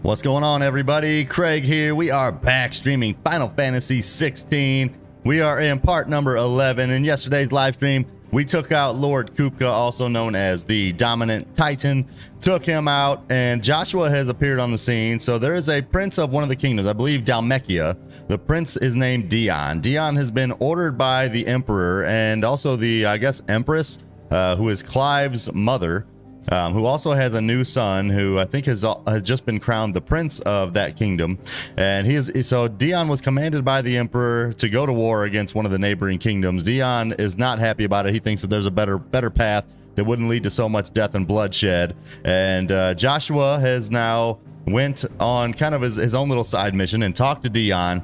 What's going on, everybody? Craig here. We are back streaming Final Fantasy 16. We are in part number 11. In yesterday's live stream, we took out Lord Kupka, also known as the Dominant Titan. Took him out, and Joshua has appeared on the scene. So there is a prince of one of the kingdoms, I believe Dalmekia. The prince is named Dion. Dion has been ordered by the Emperor and also the, I guess, Empress, who is Clive's mother. Who also has a new son who I think has just been crowned the prince of that kingdom. And so Dion was commanded by the emperor to go to war against one of the neighboring kingdoms. Dion is not happy about it. He thinks that there's a better path that wouldn't lead to so much death and bloodshed. And Joshua has now went on kind of his own little side mission and talked to Dion.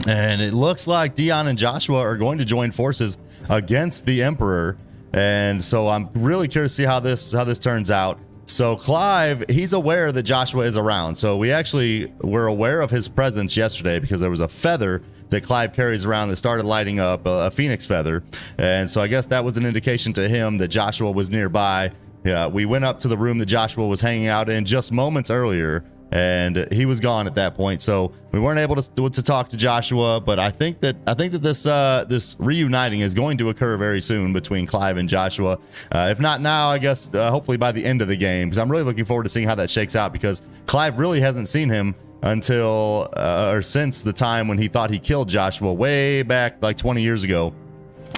And it looks like Dion and Joshua are going to join forces against the emperor. And so I'm really curious to see how this turns out. So Clive, he's aware that Joshua is around. So we actually were aware of his presence yesterday because there was a feather that Clive carries around that started lighting up, a phoenix feather. And so I guess that was an indication to him that Joshua was nearby. Yeah, we went up to the room that Joshua was hanging out in just moments earlier, and he was gone at that point. So we weren't able to talk to Joshua, but I think that this reuniting is going to occur very soon between Clive and Joshua. If not now, I guess hopefully by the end of the game, because I'm really looking forward to seeing how that shakes out, because Clive really hasn't seen him until or since the time when he thought he killed Joshua way back like 20 years ago.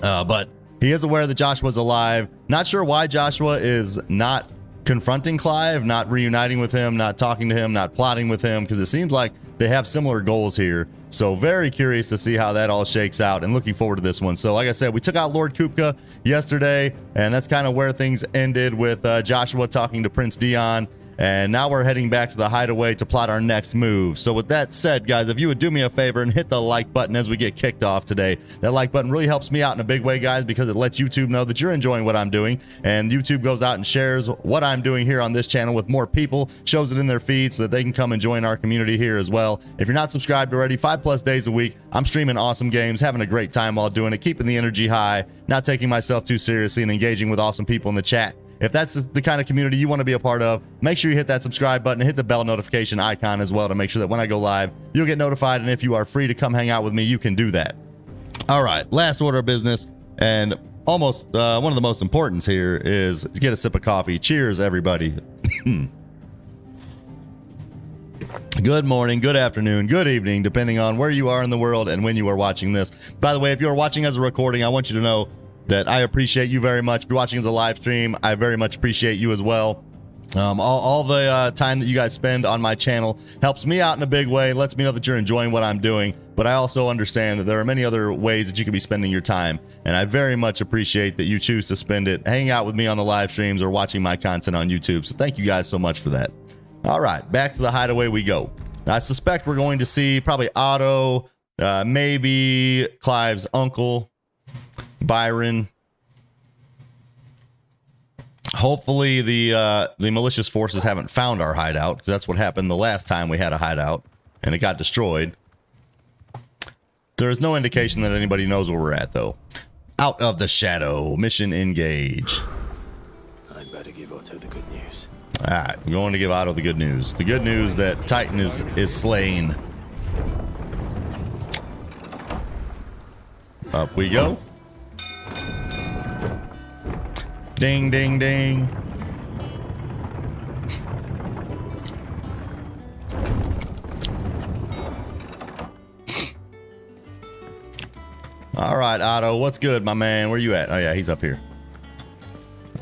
But he is aware that Joshua's alive. Not sure why Joshua is not confronting Clive, not reuniting with him, not talking to him, not plotting with him, because it seems like they have similar goals here. So very curious to see how that all shakes out, and looking forward to this one. So like I said, we took out Lord Kupka yesterday, and that's kind of where things ended with Joshua talking to Prince Dion. And now we're heading back to the hideaway to plot our next move. So with that said, guys, if you would do me a favor and hit the like button as we get kicked off today. That like button really helps me out in a big way, guys, because it lets YouTube know that you're enjoying what I'm doing. And YouTube goes out and shares what I'm doing here on this channel with more people, shows it in their feed so that they can come and join our community here as well. If you're not subscribed already, 5+ days a week, I'm streaming awesome games, having a great time while doing it, keeping the energy high, not taking myself too seriously, and engaging with awesome people in the chat. If that's the kind of community you want to be a part of, make sure you hit that subscribe button and hit the bell notification icon as well to make sure that when I go live, you'll get notified. And if you are free to come hang out with me, you can do that. All right, last order of business, and almost one of the most important here is get a sip of coffee. Cheers, everybody. Good morning, good afternoon, good evening, depending on where you are in the world and when you are watching this. By the way, if you're watching as a recording, I want you to know that I appreciate you very much. If you're watching as a live stream, I very much appreciate you as well. All the time that you guys spend on my channel helps me out in a big way, lets me know that you're enjoying what I'm doing, but I also understand that there are many other ways that you could be spending your time, and I very much appreciate that you choose to spend it hanging out with me on the live streams or watching my content on YouTube, so thank you guys so much for that. All right, back to the hideaway we go. I suspect we're going to see probably Otto, maybe Clive's uncle, Byron. Hopefully the malicious forces haven't found our hideout, because that's what happened the last time we had a hideout and it got destroyed. There is no indication that anybody knows where we're at, though. Out of the shadow. Mission engage. I'd better give Otto the good news. All right, we're going to give Otto the good news. The good news that Titan is slain. Up we go. Ding, ding, ding. All right, Otto, what's good, my man? Where you at? Oh, yeah, he's up here.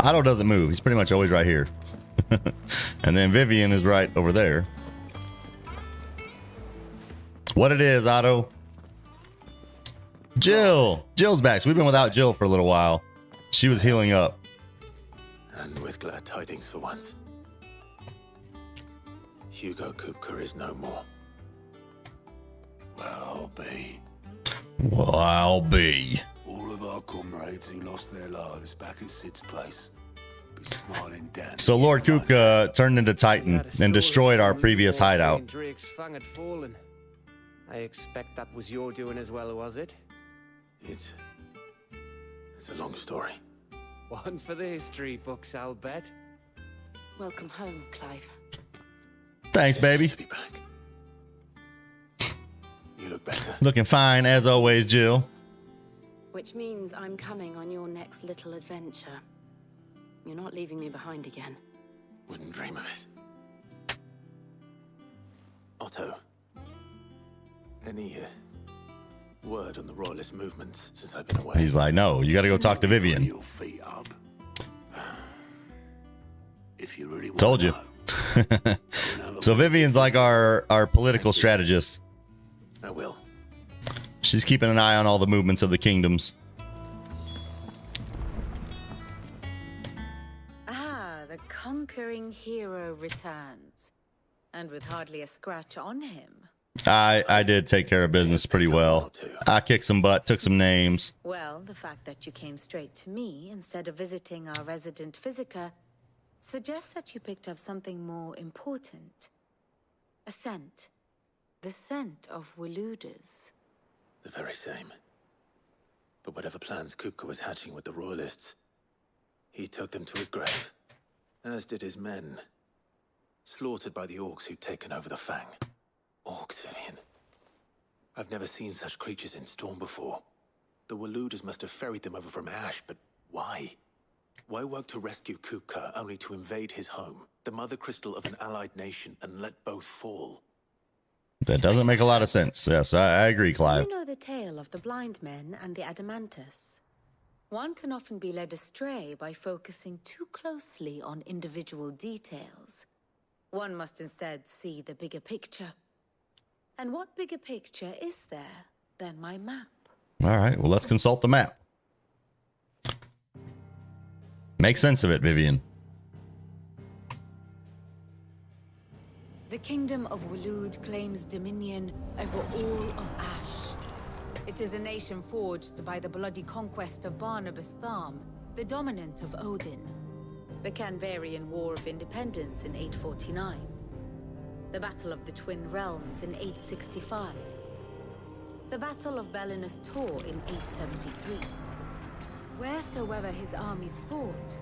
Otto doesn't move. He's pretty much always right here. And then Vivian is right over there. What it is, Otto? Jill. Jill's back. So we've been without Jill for a little while. She was healing up. And with glad tidings for once. Hugo Kupka is no more. Well, I'll be. Well, I'll be. All of our comrades who lost their lives back at Sid's place be smiling down. So Lord Kupka turned into Titan and destroyed our previous hideout. Drake's fang had fallen. I expect that was your doing as well, was it? It's a long story. One for the history books, I'll bet. Welcome home, Clive. Thanks, baby. To be back. You look better. Looking fine as always, Jill. Which means I'm coming on your next little adventure. You're not leaving me behind again. Wouldn't dream of it. Otto, any word on the royalist movements since I've been away? He's like, no, you got to go talk to Vivian. Your feet up. If you really want Told to you. know. So Vivian's like our political strategist. I will. She's keeping an eye on all the movements of the kingdoms. Ah, the conquering hero returns. And with hardly a scratch on him. I did take care of business pretty well. I kicked some butt, took some names. Well, the fact that you came straight to me instead of visiting our resident physiker suggests that you picked up something more important. A scent. The scent of Waludas. The very same. But whatever plans Kupka was hatching with the royalists, he took them to his grave. As did his men. Slaughtered by the orcs who'd taken over the Fang. Orcs, Vivian. I've never seen such creatures in Storm before. The Waludas must have ferried them over from Ash, but why? Why work to rescue Kupka only to invade his home, the mother crystal of an allied nation, and let both fall? That doesn't make a lot of sense. Yes, I agree, Clive. You know the tale of the blind men and the Adamantus. One can often be led astray by focusing too closely on individual details. One must instead see the bigger picture. And what bigger picture is there than my map? All right, well, let's consult the map. Make sense of it, Vivian. The kingdom of Walud claims dominion over all of Ash. It is a nation forged by the bloody conquest of Barnabas Tharm, the dominant of Odin. The Canvarian War of Independence in 849. The Battle of the Twin Realms in 865. The Battle of Belinus Tor in 873. Wheresoever his armies fought,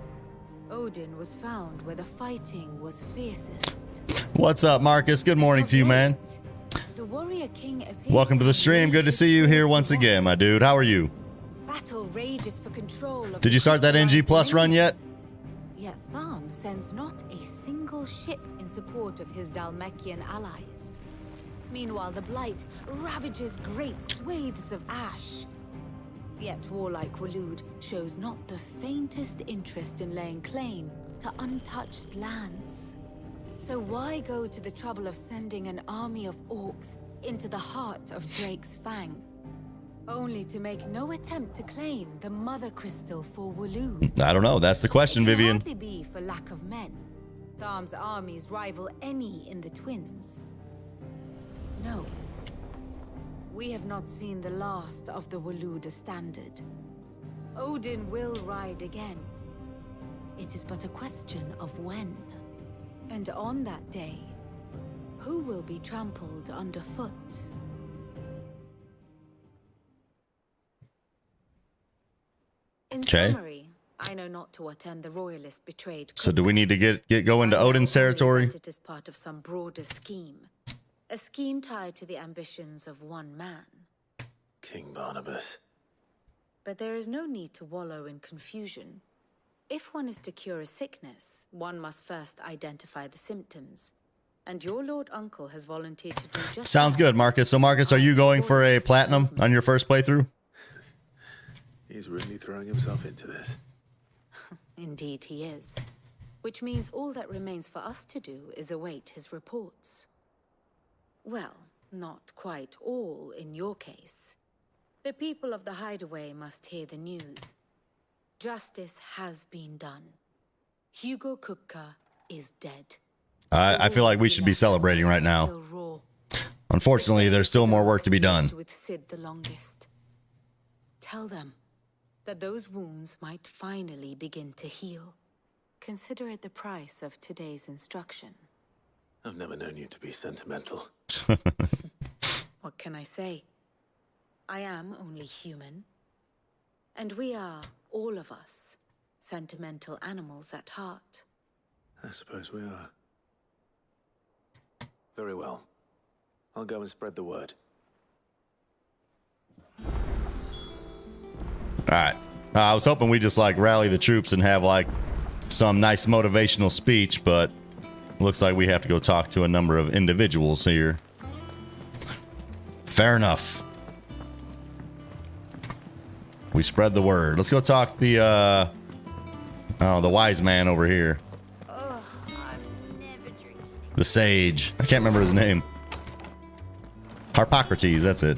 Odin was found where the fighting was fiercest. What's up, Marcus? Good morning to you, man. The warrior king appears. Welcome to the stream. Good to see you here once again, my dude. How are you? Battle rages for control of Did you start that NG Plus run yet? Yet Tharm sends not a single ship in support of his Dalmekian allies. Meanwhile, the Blight ravages great swathes of Ash. Yet warlike Walud shows not the faintest interest in laying claim to untouched lands. So why go to the trouble of sending an army of orcs into the heart of Drake's Fang? Only to make no attempt to claim the Mother Crystal for Walud. I don't know. That's the question, It can Vivian. hardly be for lack of men. Tharm's armies rival any in the Twins. No. We have not seen the last of the Waluda standard. Odin will ride again. It is but a question of when. And on that day, who will be trampled underfoot? In summary, I know not to what end the royalist betrayed. So do we need to get going to I know Odin's only territory? that it is part of some broader scheme. A scheme tied to the ambitions of one man. King Barnabas. But there is no need to wallow in confusion. If one is to cure a sickness, one must first identify the symptoms. And your Lord Uncle has volunteered to do just Sounds that. good, Marcus. So, Marcus, are you going for a platinum on your first playthrough? He's really throwing himself into this. Indeed he is. Which means all that remains for us to do is await his reports. Well, not quite all in your case. The people of the Hideaway must hear the news. Justice has been done. Hugo Kupka is dead. I feel like we should be celebrating right now. Still raw. Unfortunately, there's still more work to be done. With Sid the longest. Tell them that those wounds might finally begin to heal. Consider it the price of today's instruction. I've never known you to be sentimental. What can I say? I am only human. And we are, all of us, sentimental animals at heart. I suppose we are. Very well. I'll go and spread the word. All right. I was hoping we just like rally the troops and have like some nice motivational speech, but looks like we have to go talk to a number of individuals here. Fair enough. We spread the word. Let's go talk to the the wise man over here. Oh, I'm never drinking. The sage. I can't remember his name. Harpocrates, that's it.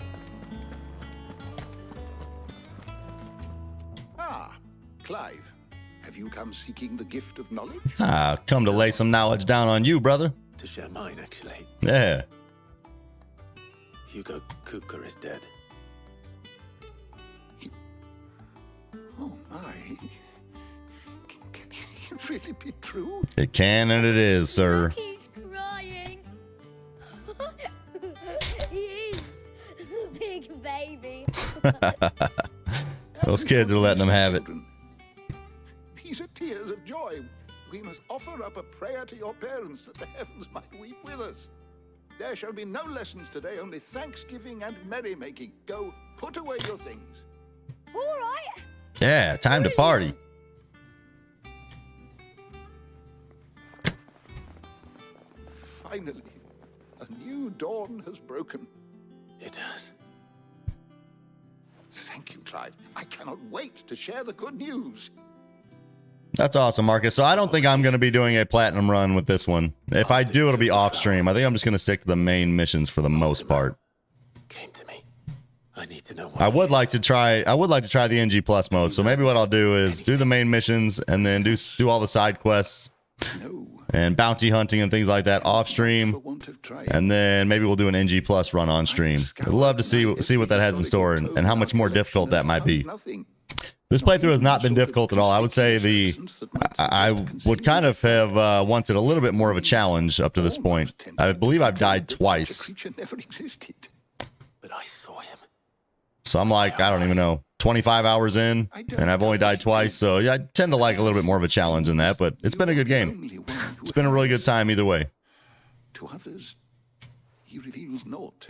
Ah, Clive. Have you come seeking the gift of knowledge? Ah, come to lay some knowledge down on you, brother. To share mine, actually. Yeah. Hugo Kupka is dead. Oh my. Can it really be true? It can and it is, sir. He's crying. He is. Big baby. Those kids are letting them have it. These are tears of joy. We must offer up a prayer to your parents that the heavens might weep with us. There shall be no lessons today, only thanksgiving and merrymaking. Go, put away your things. All right. Yeah, time to party. Finally, a new dawn has broken. It has. Thank you, Clive. I cannot wait to share the good news. That's awesome, Marcus. So I don't think I'm going to be doing a platinum run with this one. If I do, it'll be off stream. I think I'm just going to stick to the main missions for the most part. Came to me. I need to know what I would like to try the NG Plus mode. So maybe what I'll do is do the main missions and then do all the side quests No. and bounty hunting and things like that off For stream. want of trying. And then maybe we'll do an NG Plus run on stream. I'd love to see what that has in store and how much more difficult that might be. Nothing. This playthrough has not been difficult at all. I would say I would kind of have wanted a little bit more of a challenge up to this point. I believe I've died twice. Creature never existed. But I saw him. So I'm like, I don't even know, 25 hours in, and I've only died twice. So yeah, I tend to like a little bit more of a challenge than that, but it's been a good game. It's been a really good time either way. To others, he reveals naught.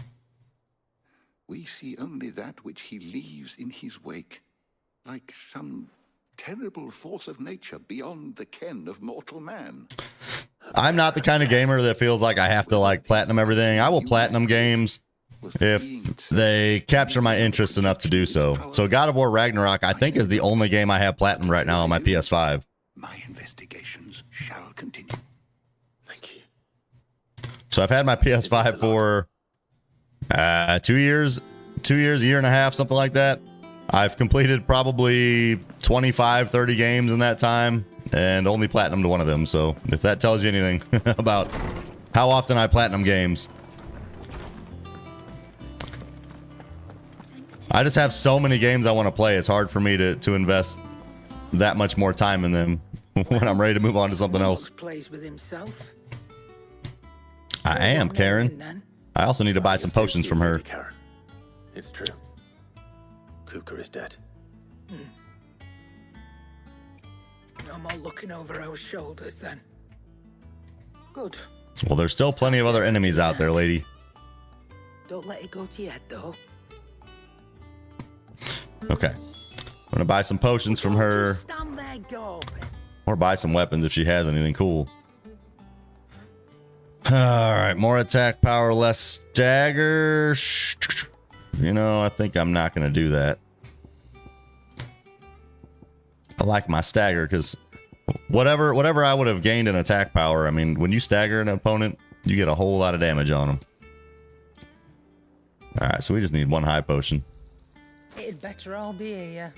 We see only that which he leaves in his wake, like some terrible force of nature beyond the ken of mortal man. I'm not the kind of gamer that feels like I have to like platinum everything. I will platinum games if they capture my interest enough to do so. So God of War Ragnarok, I think, is the only game I have platinum right now on my PS5. My investigations shall continue. Thank you. So I've had my PS5 for 2 years, a year and a half, something like that. I've completed probably 25, 30 games in that time and only platinumed one of them. So if that tells you anything about how often I platinum games. I just have so many games I want to play. It's hard for me to invest that much more time in them when I'm ready to move on to something else. Plays with himself. I am, Karen. I also need to buy some potions from her. Karen. It's true. Kupka is dead. No more looking over our shoulders then. Good. Well, there's still plenty of other enemies out there, lady. Don't let it go to your head though. Okay. I'm gonna buy some potions from her. Just stand there, go. Or buy some weapons if she has anything cool. Alright, more attack power, less stagger. You know, I think I'm not gonna do that. I like my stagger because whatever I would have gained in attack power, I mean, when you stagger an opponent, you get a whole lot of damage on them. Alright, so we just need one high potion. It'd better all be here.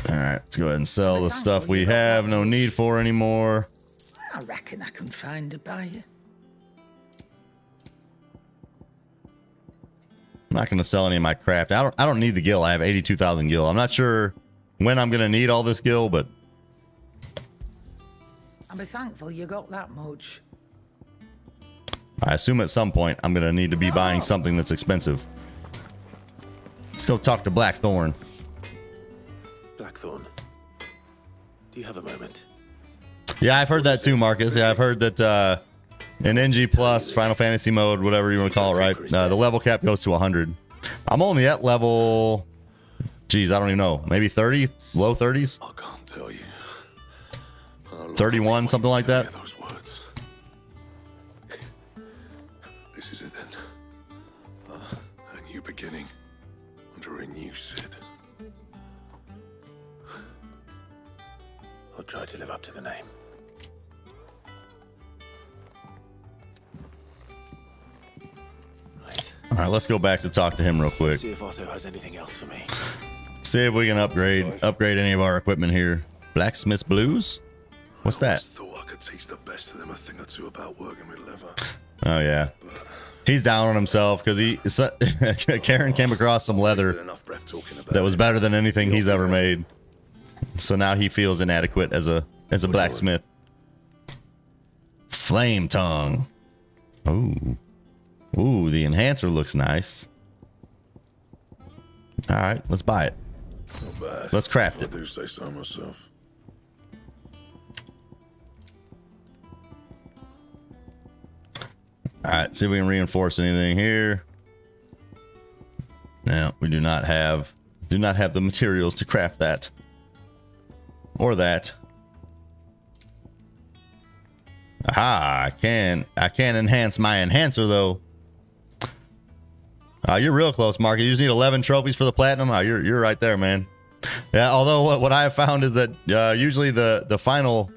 Alright, let's go ahead and sell the stuff we have no need for anymore. I reckon I can find a buyer. I'm not going to sell any of my craft. I don't need the gil. I have 82,000 gil. I'm not sure when I'm going to need all this gil, but I'll be thankful you got that much. I assume at some point I'm going to need to be buying something that's expensive. Let's go talk to Blackthorn. Blackthorn. Do you have a moment? Yeah, I've heard that too, Marcus. Yeah, I've heard that in NG Plus, Final Fantasy mode, whatever you want to call it, right? The level cap goes to 100. I'm only at level, geez, I don't even know, maybe 30, low 30s? I can't tell you. 31, something like that. Those words. This is it then. A new beginning under a new Cid. I'll try to live up to the name. Right. All right, let's go back to talk to him real quick. See if Otto has anything else for me. See if we can upgrade any of our equipment here. Blacksmith's Blues? What's that? Thought I could teach the best of them a thing or two about working with leather. Oh yeah, he's down on himself because Karen came across some leather that was better than anything he's ever made. So now he feels inadequate as a blacksmith. Flame tongue. Ooh, the enhancer looks nice. All right, let's buy it. Not bad. Let's craft it. I do say so myself. All right, see if we can reinforce anything here. No, we do not have the materials to craft that or that. Aha, I can enhance my enhancer though. You're real close, Mark. You just need 11 trophies for the platinum. You're right there, man. Yeah, although what I have found is that usually the final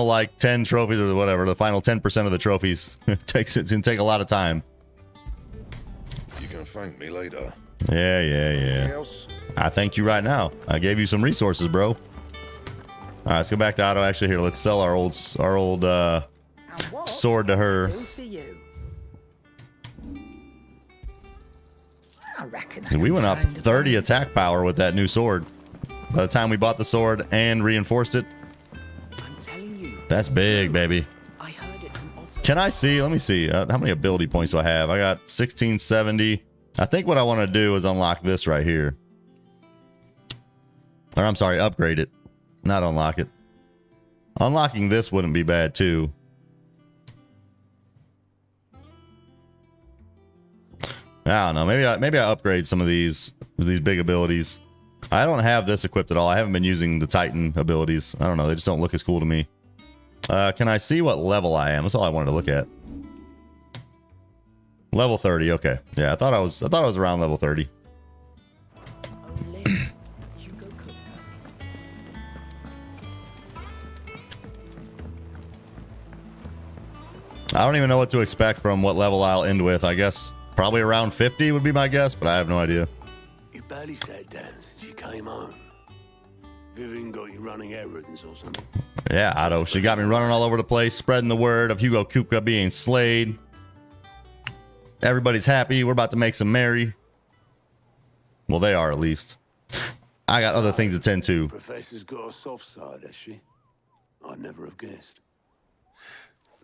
like 10 trophies or whatever, the final 10% of the trophies it can take a lot of time. You can thank me later. Yeah. Anything else? I thanked you right now. I gave you some resources, bro. All right, let's go back to Otto. Actually, here, let's sell our old sword to her. We went up 30 attack power with that new sword. By the time we bought the sword and reinforced it, that's big, baby. Can I see? Let me see. How many ability points do I have? I got 1670. I think what I want to do is unlock this right here. Or I'm sorry, upgrade it. Not unlock it. Unlocking this wouldn't be bad too. I don't know. Maybe I upgrade some of these big abilities. I don't have this equipped at all. I haven't been using the Titan abilities. I don't know. They just don't look as cool to me. Can I see what level I am? That's all I wanted to look at. Level 30. Okay. Yeah, I thought I was around level 30. I don't even know what to expect from what level I'll end with. I guess probably around 50 would be my guess, but I have no idea. You barely sat down since you came home. Vivian got you running errands or something. Yeah, Otto. She got me running all over the place, spreading the word of Hugo Kupka being slayed. Everybody's happy. We're about to make some merry. Well, they are at least. I got other things to tend to. Professor's got a soft side, has she? I'd never have guessed.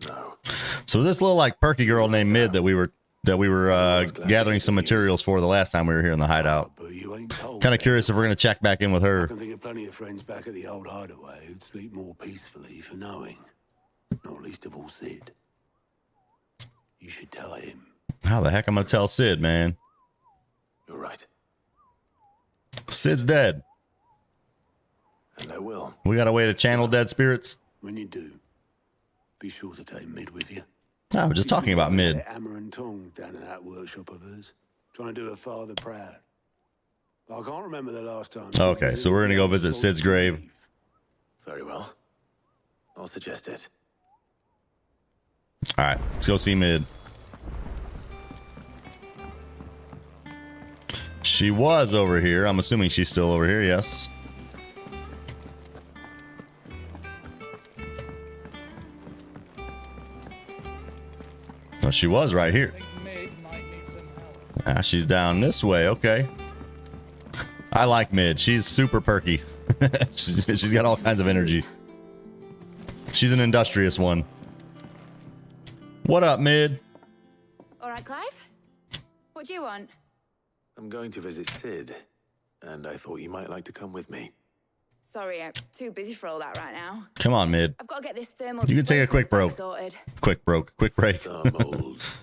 No. So this little like perky girl named Mid that we were gathering some materials for the last time we were here in the hideout. Kind of curious if we're going to check back in with her. I can think of plenty of friends back at the old hideaway who'd sleep more peacefully for knowing. Not least of all Cid. You should tell him. How the heck I'm going to tell Cid, man? You're right. Cid's dead. And I will. We got a way to channel dead spirits? When you do, be sure to take Mid with you. I was just talking about Mid. Hammer and tongs down in that workshop of hers. Trying to do her father proud. I can't remember the last time. Okay, so we're going to go visit Cid's grave. Very well. I'll suggest it. All right, let's go see Mid. She was over here. I'm assuming she's still over here, yes. Oh, she was right here. Ah, she's down this way. Okay. I like Mid. She's super perky. She's got all kinds of energy. She's an industrious one. What up, Mid? All right, Clive? What do you want? I'm going to visit Cid, and I thought you might like to come with me. Sorry, I'm too busy for all that right now. Come on, mid. I've got to get this thermal. You can take a quick break. Sorted. Quick break. Thermals.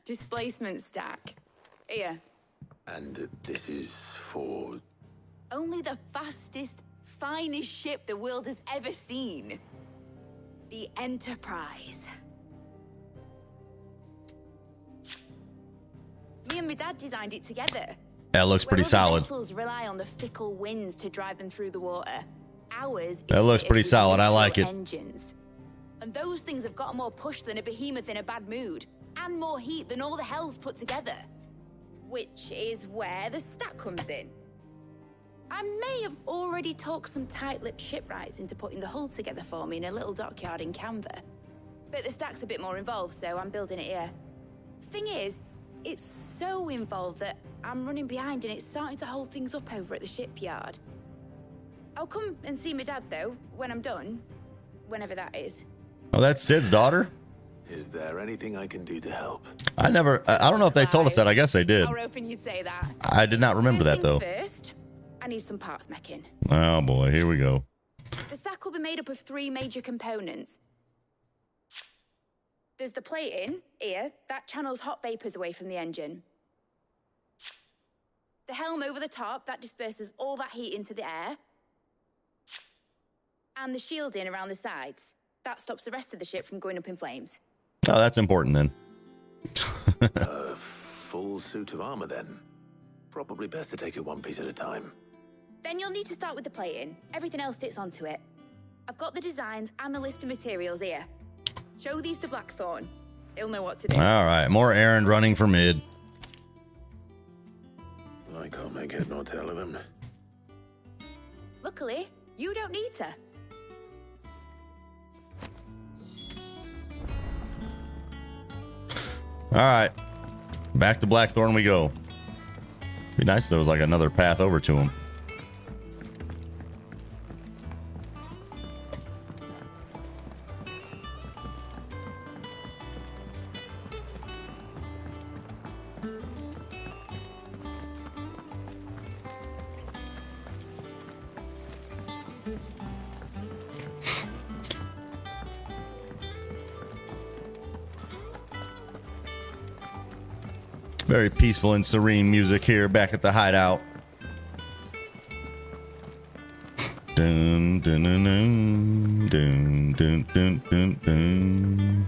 Displacement stack. Here. And this is for... Only the fastest, finest ship the world has ever seen. The Enterprise. Me and my dad designed it together. That looks pretty Where solid. other vessels rely on the fickle winds to drive them through the water. Ours That looks pretty solid. I like it. Engines. And those things have got more push than a behemoth in a bad mood, and more heat than all the hells put together. Which is where the stack comes in. I may have already talked some tight-lipped shipwrights into putting the hull together for me in a little dockyard in Canva. But the stack's a bit more involved, so I'm building it here. Thing is, it's so involved that I'm running behind and it's starting to hold things up over at the shipyard. I'll come and see my dad, though, when I'm done. Whenever that is. Oh, that's Sid's daughter? Is there anything I can do to help? I don't know if they told us that. I guess they did. I was hoping you'd say that. I did not remember that, though. First, I need some parts meching. Oh, boy. Here we go. The stack will be made up of 3 major components. There's the plating, here, that channels hot vapors away from the engine. The helm over the top, that disperses all that heat into the air. And the shielding around the sides. That stops the rest of the ship from going up in flames. Oh, that's important then. A full suit of armor, then. Probably best to take it one piece at a time. Then you'll need to start with the plating. Everything else fits onto it. I've got the designs and the list of materials here. Show these to Blackthorn. He'll know what to do. All right, more errand running for mid. I can't make head nor tail of them. Luckily, you don't need to. All right, back to Blackthorn we go. Be nice if there was like another path over to him. Very peaceful and serene music here back at the hideout. Dun, dun, dun, dun, dun, dun, dun, dun, dun.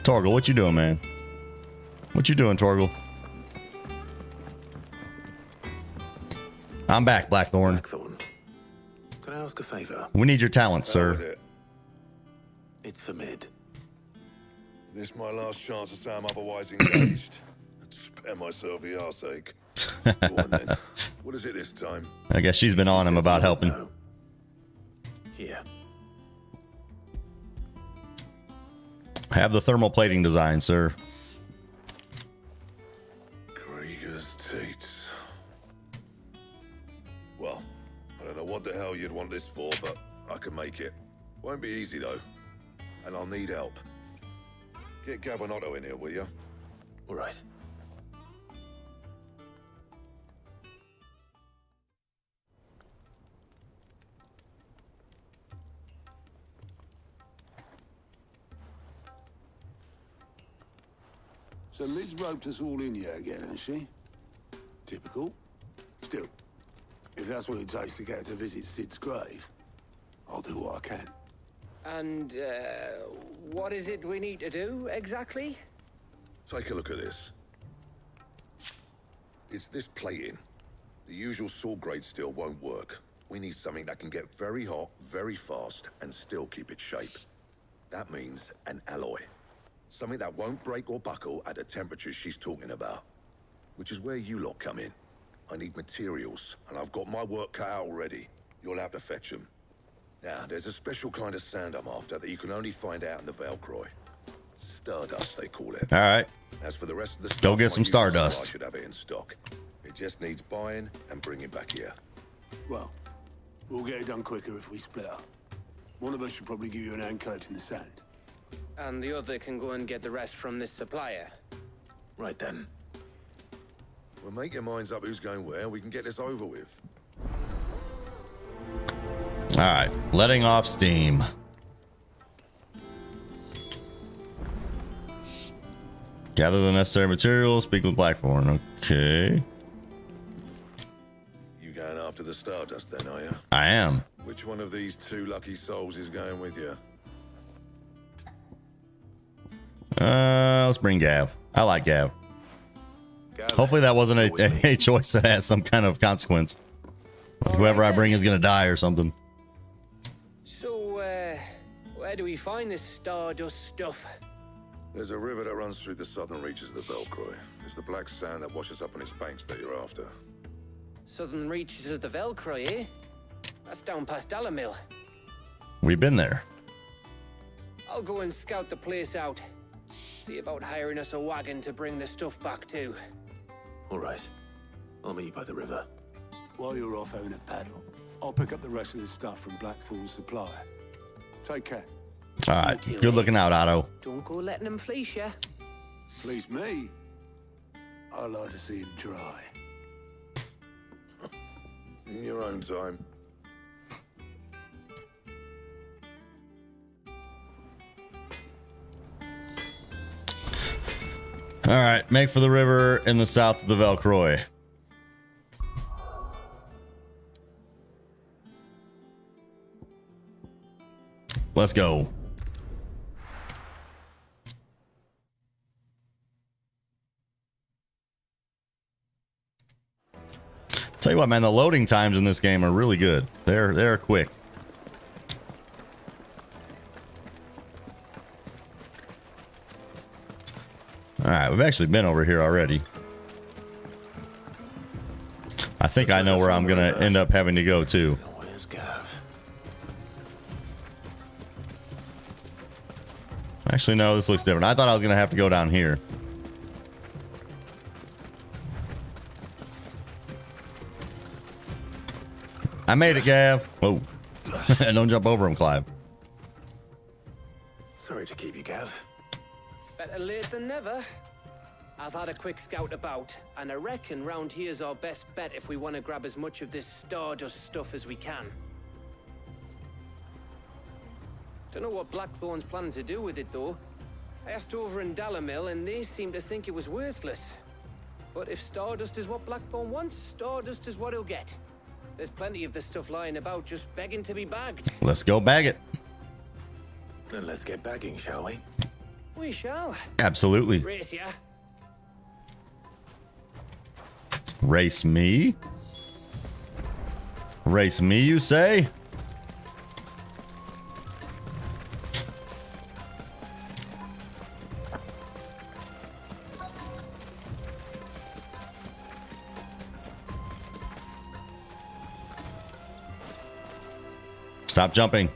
Torgal, what you doing, man? What you doing, Torgal? I'm back, Blackthorn. Blackthorn, can I ask a favor? We need your talent, sir. It's for mid. This my last chance to say I'm otherwise engaged. Spare myself the arseache. Go on then. What is it this time? I guess she's been on him about helping. No. Here. Have the thermal plating design, sir. Krieger's teats. Well, I don't know what the hell you'd want this for, but I can make it. Won't be easy though, and I'll need help. Get Gavin-Otto in here, will you? All right. So Mid's roped us all in here again, hasn't she? Typical. Still, if that's what it takes to get her to visit Sid's grave, I'll do what I can. And, what is it we need to do, exactly? Take a look at this. It's this plating. The usual saw grade steel won't work. We need something that can get very hot, very fast, and still keep its shape. That means an alloy. Something that won't break or buckle at the temperatures she's talking about. Which is where you lot come in. I need materials, and I've got my work cut out already. You'll have to fetch them. Now, there's a special kind of sand I'm after that you can only find out in the Valcroy. Stardust, they call it. All right. As for the rest of the Let's stuff, go get my some usual Stardust. supply should have it in stock. It just needs buying and bringing back here. Well, we'll get it done quicker if we split up. One of us should probably give you an hand coat in the sand. And the other can go and get the rest from this supplier. Right then. Well, make your minds up who's going where. We can get this over with. All right, letting off steam. Gather the necessary materials. Speak with Blackthorn. Okay. You going after the Stardust then, are you? I am. Which one of these two lucky souls is going with you? Let's bring Gav. I like Gav. Hopefully that wasn't a choice that has some kind of consequence. Like whoever I bring is gonna die or something. So, where do we find this Stardust stuff? There's a river that runs through the southern reaches of the Velcroy. It's the black sand that washes up on its banks that you're after. Southern reaches of the Velcroy, eh? That's down past Dalamil. We've been there. I'll go and scout the place out. See about hiring us a wagon to bring the stuff back to. All right. I'll meet you by the river. While you're off having a paddle, I'll pick up the rest of the stuff from Blackthorn's supplier. Take care. All right. Good looking out, Otto. Don't go letting him fleece ya. Fleece me? I'd like to see him try. In your own time. All right. Make for the river in the south of the Velcroy. Let's go. Tell you what, man, the loading times in this game are really good. They're quick. All right, we've actually been over here already. I think I know where I'm gonna end up having to go too. Where's Gav? Actually, no, this looks different. I thought I was gonna have to go down here. I made it, Gav. Whoa. Don't jump over him, Clive. Sorry to keep you, Gav. Better late than never. I've had a quick scout about, and I reckon round here's our best bet if we want to grab as much of this Stardust stuff as we can. Don't know what Blackthorn's planning to do with it, though. I asked over in Dalamil, and they seem to think it was worthless. But if Stardust is what Blackthorn wants, Stardust is what he'll get. There's plenty of this stuff lying about, just begging to be bagged. Let's go bag it. Then let's get bagging, shall we? We shall. Absolutely. Race ya. Race me? Race me, you say? Stop jumping.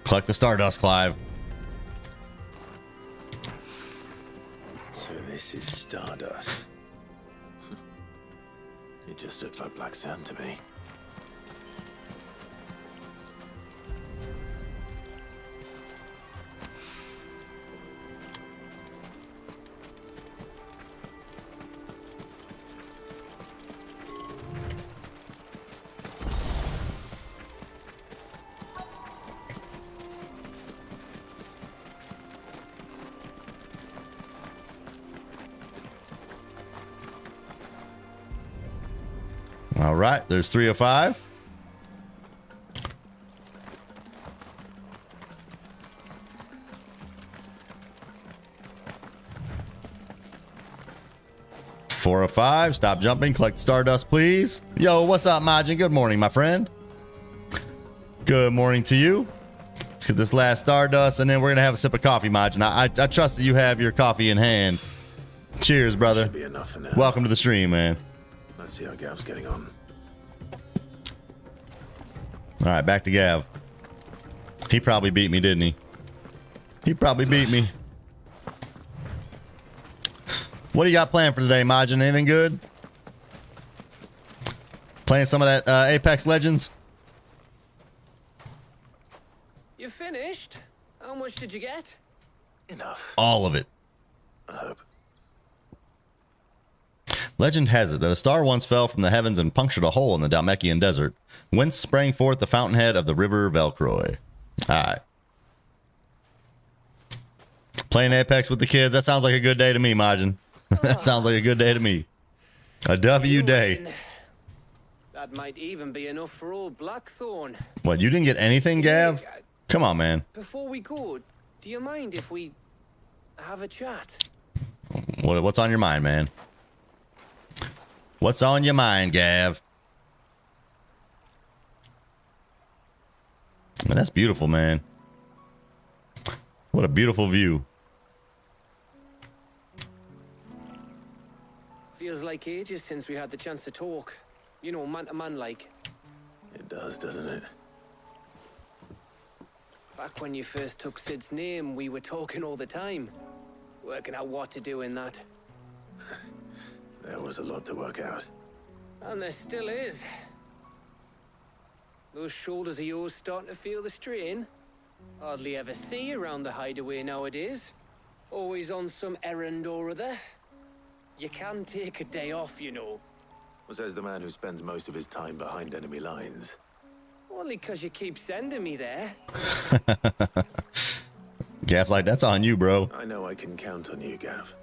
Collect the Stardust, Clive. So this is Stardust. It just looks like black sand to me. All right, there's 3 of 5. Four of 5. Stop jumping. Collect Stardust, please. Yo, what's up, Majin? Good morning, my friend. Good morning to you. Let's get this last Stardust, and then we're gonna have a sip of coffee, Majin. I trust that you have your coffee in hand. Cheers, brother. Should be enough for now. Welcome to the stream, man. Let's see how Gav's getting on. All right, back to Gav. He probably beat me, didn't he? He probably beat me. What do you got planned for today, Majin? Anything good? Playing some of that Apex Legends? You finished? How much did you get? Enough. All of it. I hope. Legend has it that a star once fell from the heavens and punctured a hole in the Dalmekian desert, whence sprang forth the fountainhead of the river Velcroy. Alright. Playing Apex with the kids, that sounds like a good day to me, Majin. That sounds like a good day to me. A W day. That might even be enough for old Blackthorn. What, you didn't get anything, Gav? Come on, man. Before we go, do you mind if we have a chat? What's on your mind, man? What's on your mind, Gav? Man, that's beautiful, man. What a beautiful view. Feels like ages since we had the chance to talk. You know, man to man like. It does, doesn't it? Back when you first took Sid's name, we were talking all the time. Working out what to do in that. There was a lot to work out. And there still is. Those shoulders of yours starting to feel the strain. Hardly ever see you around the hideaway nowadays. Always on some errand or other. You can take a day off, you know. Says the man who spends most of his time behind enemy lines. Only because you keep sending me there. Gav, like, that's on you, bro. I know I can count on you, Gav.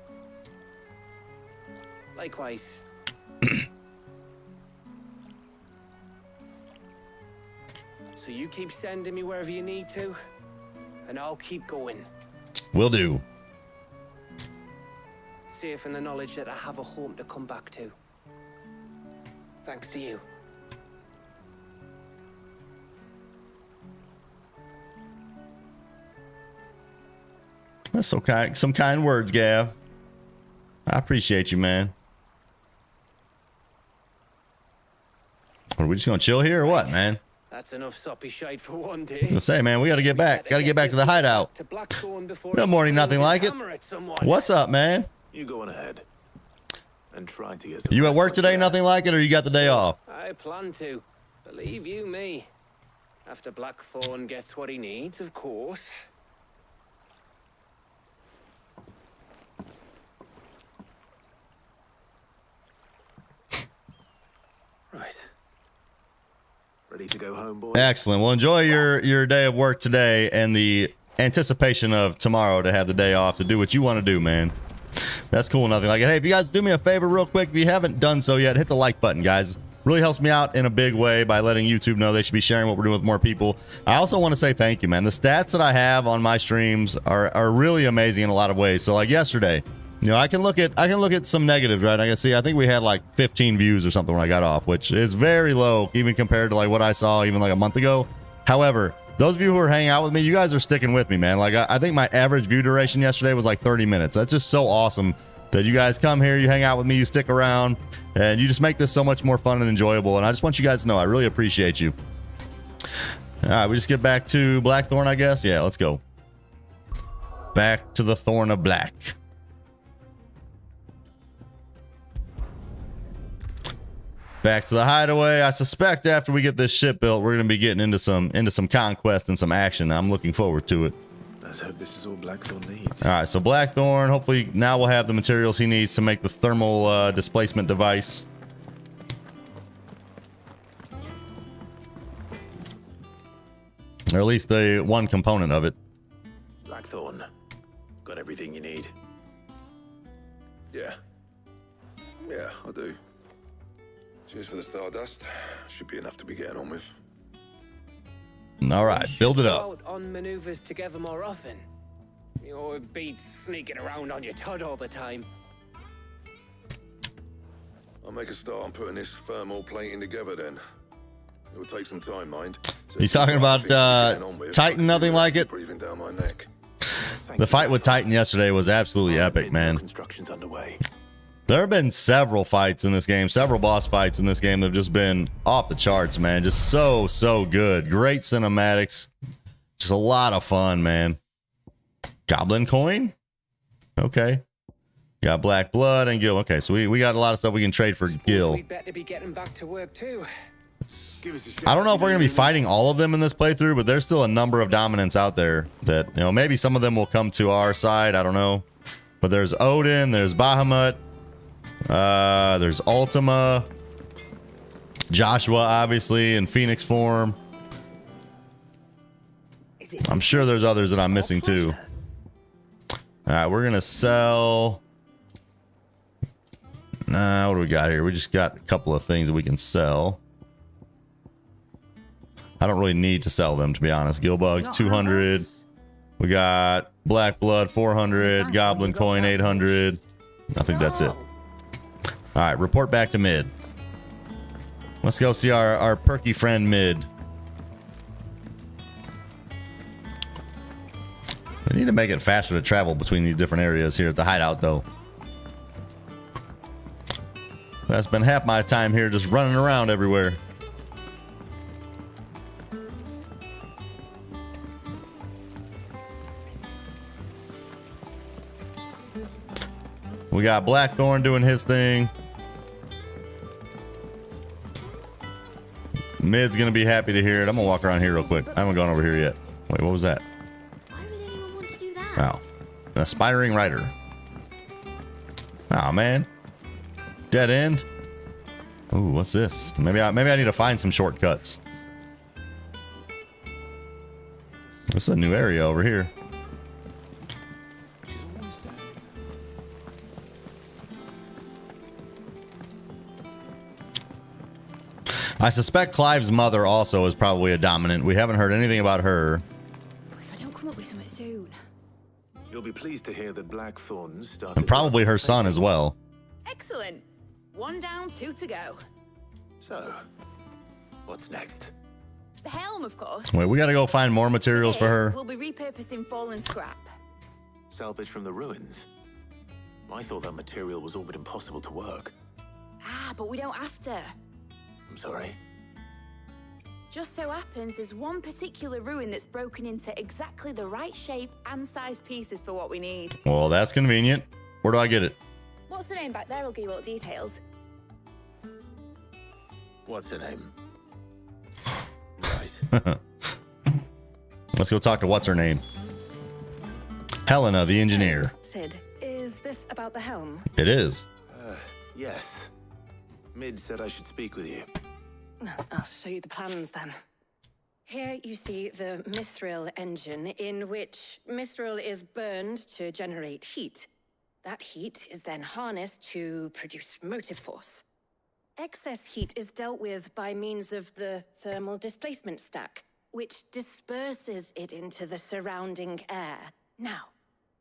Likewise. So you keep sending me wherever you need to, and I'll keep going. Will do. Safe in the knowledge that I have a home to come back to. Thanks to you. That's so kind. Some kind words, Gav. I appreciate you, man. Are we just gonna chill here or what, man? That's enough soppy shite for one day. I'll say, man, we gotta get back. Gotta get back to the hideout. Good morning, nothing like it. What's up, man? You go on ahead. And try to get some You at work today, nothing like it, or you got the day off? I plan to. Believe you me. After Blackthorn gets what he needs, of course. Right. Ready to go home, boy? Excellent. Well, enjoy your day of work today and the anticipation of tomorrow to have the day off to do what you want to do, man. That's cool, nothing like it. Hey, if you guys do me a favor real quick, if you haven't done so yet, hit the like button, guys. Really helps me out in a big way by letting YouTube know they should be sharing what we're doing with more people. I also want to say thank you, man. The stats that I have on my streams are really amazing in a lot of ways. So like yesterday, you know, I can look at some negatives, right? I can see, I think we had like 15 views or something when I got off, which is very low, even compared to like what I saw even like a month ago. However, those of you who are hanging out with me, you guys are sticking with me, man. Like I think my average view duration yesterday was like 30 minutes. That's just so awesome that you guys come here, you hang out with me, you stick around, and you just make this so much more fun and enjoyable. And I just want you guys to know I really appreciate you. All right, we just get back to Blackthorn, I guess. Yeah, let's go. Back to the Thorn of Black. Back to the hideaway. I suspect after we get this ship built, we're going to be getting into some conquest and some action. I'm looking forward to it. Let's hope this is all Blackthorn needs. All right, so Blackthorn, hopefully now we'll have the materials he needs to make the thermal displacement device. Or at least the one component of it. Blackthorn, got everything you need? Yeah, I do. Cheers for the Stardust. Should be enough to be getting on with. All right, build it up. Out on maneuvers together more often. You're beat sneaking around on your tud all the time. I'll make a start on putting this thermal plating together then. It will take some time, mind. So You talking about Titan, nothing like it? Breathing down my neck. The fight with Titan yesterday was absolutely epic, man. Construction's underway. There have been several fights in this game, several boss fights in this game that have just been off the charts, man. Just so good. Great cinematics. Just a lot of fun, man. Goblin coin? Okay. Got black blood and Gil. Okay, so we got a lot of stuff we can trade for Gil. We'd better be getting back to work too. I don't know if we're going to be fighting all of them in this playthrough, but there's still a number of dominants out there that, you know, maybe some of them will come to our side. I don't know. But there's Odin, there's Bahamut. There's Ultima. Joshua, obviously, in Phoenix form. I'm sure there's others that I'm missing too. All right, we're gonna sell. Nah, what do we got here? We just got a couple of things that we can sell. I don't really need to sell them, to be honest. Gilbugs 200. We got Black Blood 400. Goblin Coin 800. I think that's it. All right, report back to mid. Let's go see our perky friend mid. We need to make it faster to travel between these different areas here at the hideout, though. That's been half my time here just running around everywhere. We got Blackthorn doing his thing. Mid's gonna be happy to hear it. I'm gonna walk around here real quick. I haven't gone over here yet. Wait, what was that? Why would anyone want to do that? Wow. An aspiring writer. Oh man. Dead end. Ooh, what's this? Maybe I need to find some shortcuts. This is a new area over here. I suspect Clive's mother also is probably a dominant. We haven't heard anything about her. If I don't come up with something soon. You'll be pleased to hear that Blackthorns started. And probably her son as well. Excellent. 1 down, 2 to go. So, what's next? The helm, of course. Wait, we gotta go find more materials for her. We'll be repurposing fallen scrap. Salvage from the ruins. I thought that material was all but impossible to work. Ah, but we don't have to. I'm sorry. Just so happens there's one particular ruin that's broken into exactly the right shape and size pieces for what we need. Well, that's convenient. Where do I get it? What's the name back there? I'll give you all the details. What's her name? Right. Let's go talk to what's her name. Helena, the engineer. Sid, is this about the helm? It is. Yes. Mid said I should speak with you. I'll show you the plans then. Here you see the mithril engine, in which mithril is burned to generate heat. That heat is then harnessed to produce motive force. Excess heat is dealt with by means of the thermal displacement stack, which disperses it into the surrounding air. Now,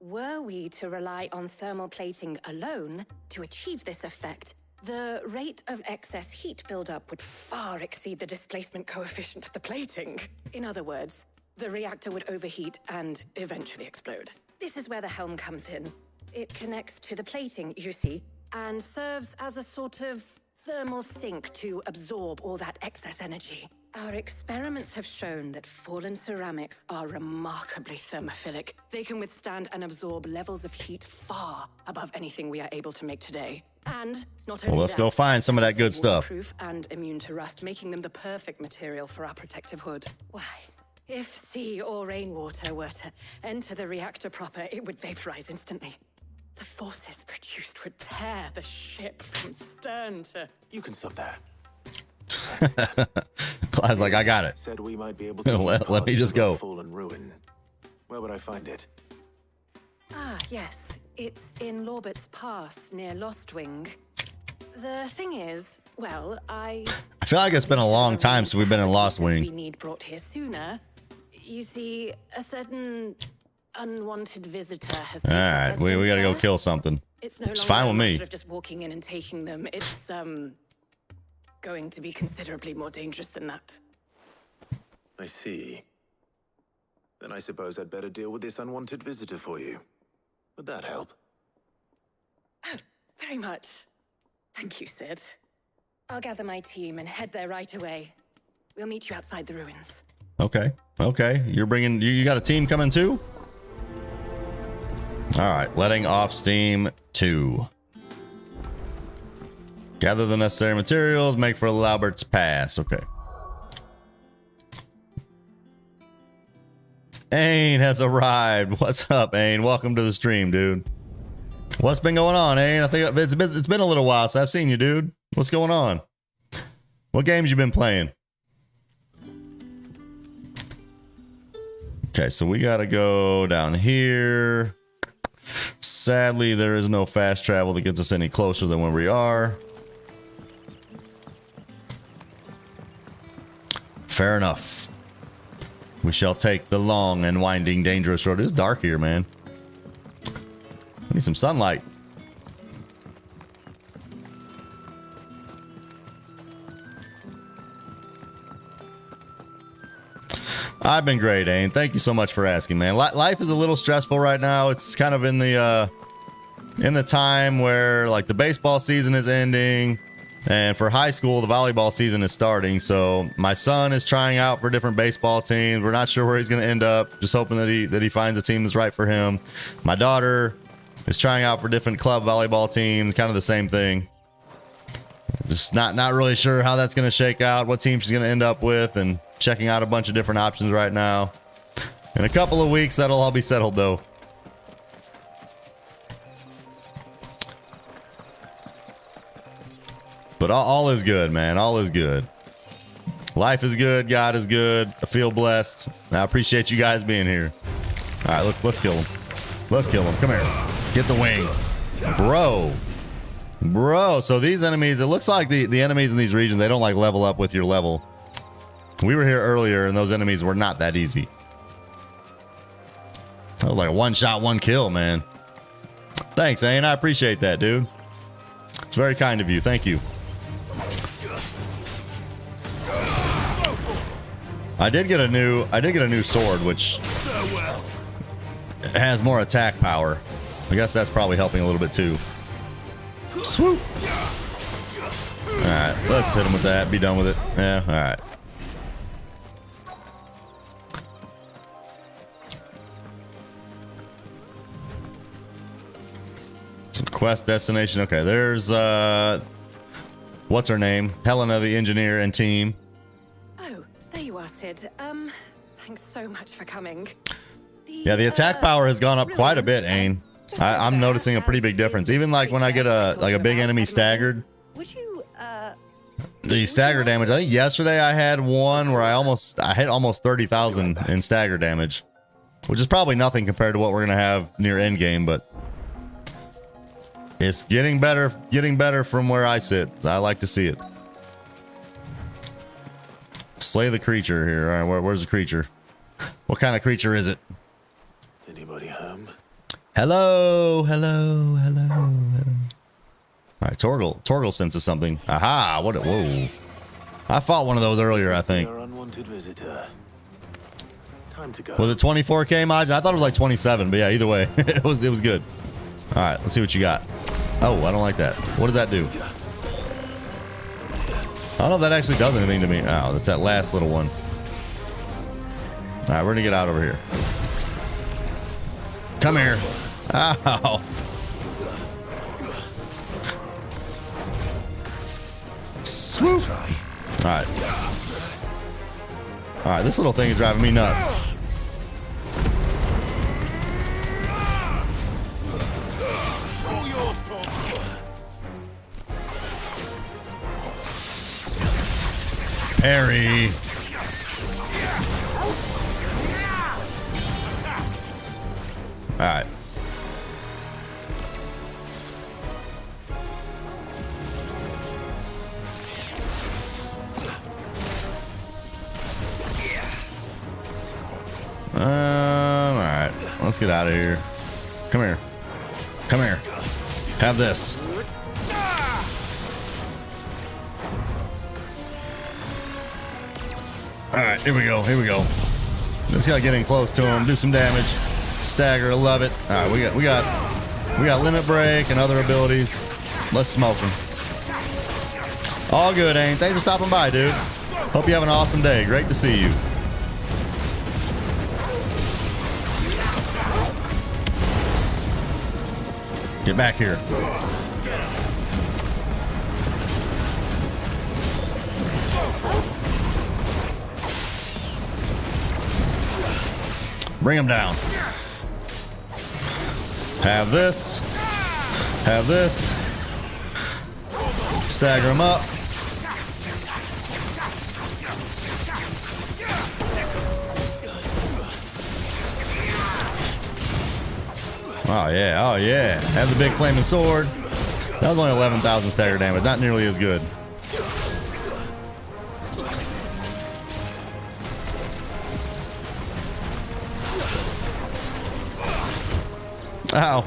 were we to rely on thermal plating alone to achieve this effect, the rate of excess heat buildup would far exceed the displacement coefficient of the plating. In other words, the reactor would overheat and eventually explode. This is where the helm comes in. It connects to the plating, you see, and serves as a sort of thermal sink to absorb all that excess energy. Our experiments have shown that fallen ceramics are remarkably thermophilic. They can withstand and absorb levels of heat far above anything we are able to make today. And not only Well, let's go find some of that good stuff. Waterproof and immune to rust, making them the perfect material for our protective hood. Why? If sea or rainwater were to enter the reactor proper, it would vaporize instantly. The forces produced would tear the ship from stern to... You can stop there. Clive's like, I got it. Said we might be able to let me just go. Fallen ruin. Where would I find it? Ah, yes. It's in Lorbert's Pass, near Lostwing. The thing is, well, I feel like it's been a long time since we've been in Lostwing. We need brought here sooner. You see, a certain unwanted visitor has taken Alright, we gotta go kill something. It's no longer fine with a me. matter of just walking in and taking them. It's going to be considerably more dangerous than that. I see. Then I suppose I'd better deal with this unwanted visitor for you. Would that help? Oh, very much. Thank you, Sid. I'll gather my team and head there right away. We'll meet you outside the ruins. Okay. You're bringing, you got a team coming too? All right, letting off steam 2. Gather the necessary materials, make for Loubert's Pass. Okay. Ain has arrived. What's up, Ain? Welcome to the stream, dude. What's been going on, Ain? I think it's been a little while since I've seen you, dude. What's going on? What games you been playing? Okay, so we gotta go down here. Sadly, there is no fast travel that gets us any closer than where we are. Fair enough. We shall take the long and winding, dangerous road. It's dark here, man. I need some sunlight. I've been great, Ain. Thank you so much for asking, man. Life is a little stressful right now. It's kind of in the time where like the baseball season is ending, and for high school the volleyball season is starting. So my son is trying out for different baseball teams. We're not sure where he's going to end up. Just hoping that he finds a team that's right for him. My daughter is trying out for different club volleyball teams. Kind of the same thing. Just not really sure how that's going to shake out, what team she's going to end up with, and checking out a bunch of different options right now. In a couple of weeks, that'll all be settled, though. But all is good, man. All is good. Life is good. God is good. I feel blessed. I appreciate you guys being here. All right, let's kill him. Let's kill him. Come here. Get the wing. Bro, so these enemies, it looks like the enemies in these regions, they don't like level up with your level. We were here earlier and those enemies were not that easy. That was like a one shot, one kill, man. Thanks, Ain. I appreciate that, dude. It's very kind of you. Thank you. I did get a new sword, which has more attack power. I guess that's probably helping a little bit too. Swoop. All right, let's hit him with that. Be done with it. Yeah. All right. Some quest destination. Okay, there's what's her name? Helena, the engineer, and team. Oh, there you are, Sid. Thanks so much for coming. Yeah, the attack power has gone up quite a bit, Ain. I'm noticing a pretty big difference. Even like when I get a big enemy staggered. Would you The stagger damage. I think yesterday I had one where I hit almost 30,000 in stagger damage, which is probably nothing compared to what we're gonna have near end game, but it's getting better from where I sit. I like to see it. Slay the creature here. All right, where's the creature? What kind of creature is it? Anybody home? Hello. All right, Torgal senses something. Aha! Whoa! I fought one of those earlier, I think. Your unwanted visitor. Time to go. Was it 24K margin? I thought it was like 27, but yeah, either way, it was good. All right, let's see what you got. Oh, I don't like that. What does that do? I don't know if that actually does anything to me. Oh, that's that last little one. All right, we're gonna get out over here. Come here. Ow. Swoop. All right. All right, this little thing is driving me nuts. Parry. All right. All right. Let's get out of here. Come here. Come here. Have this. All right, here we go. Just gotta get in close to him, do some damage, stagger. I love it. All right, we got limit break and other abilities. Let's smoke him. All good, Ain. Thanks for stopping by, dude. Hope you have an awesome day. Great to see you. Get back here. Bring him down. Have this. Have this. Stagger him up. Oh yeah, oh yeah. Have the big flaming sword. That was only 11,000 stagger damage, not nearly as good. Ow.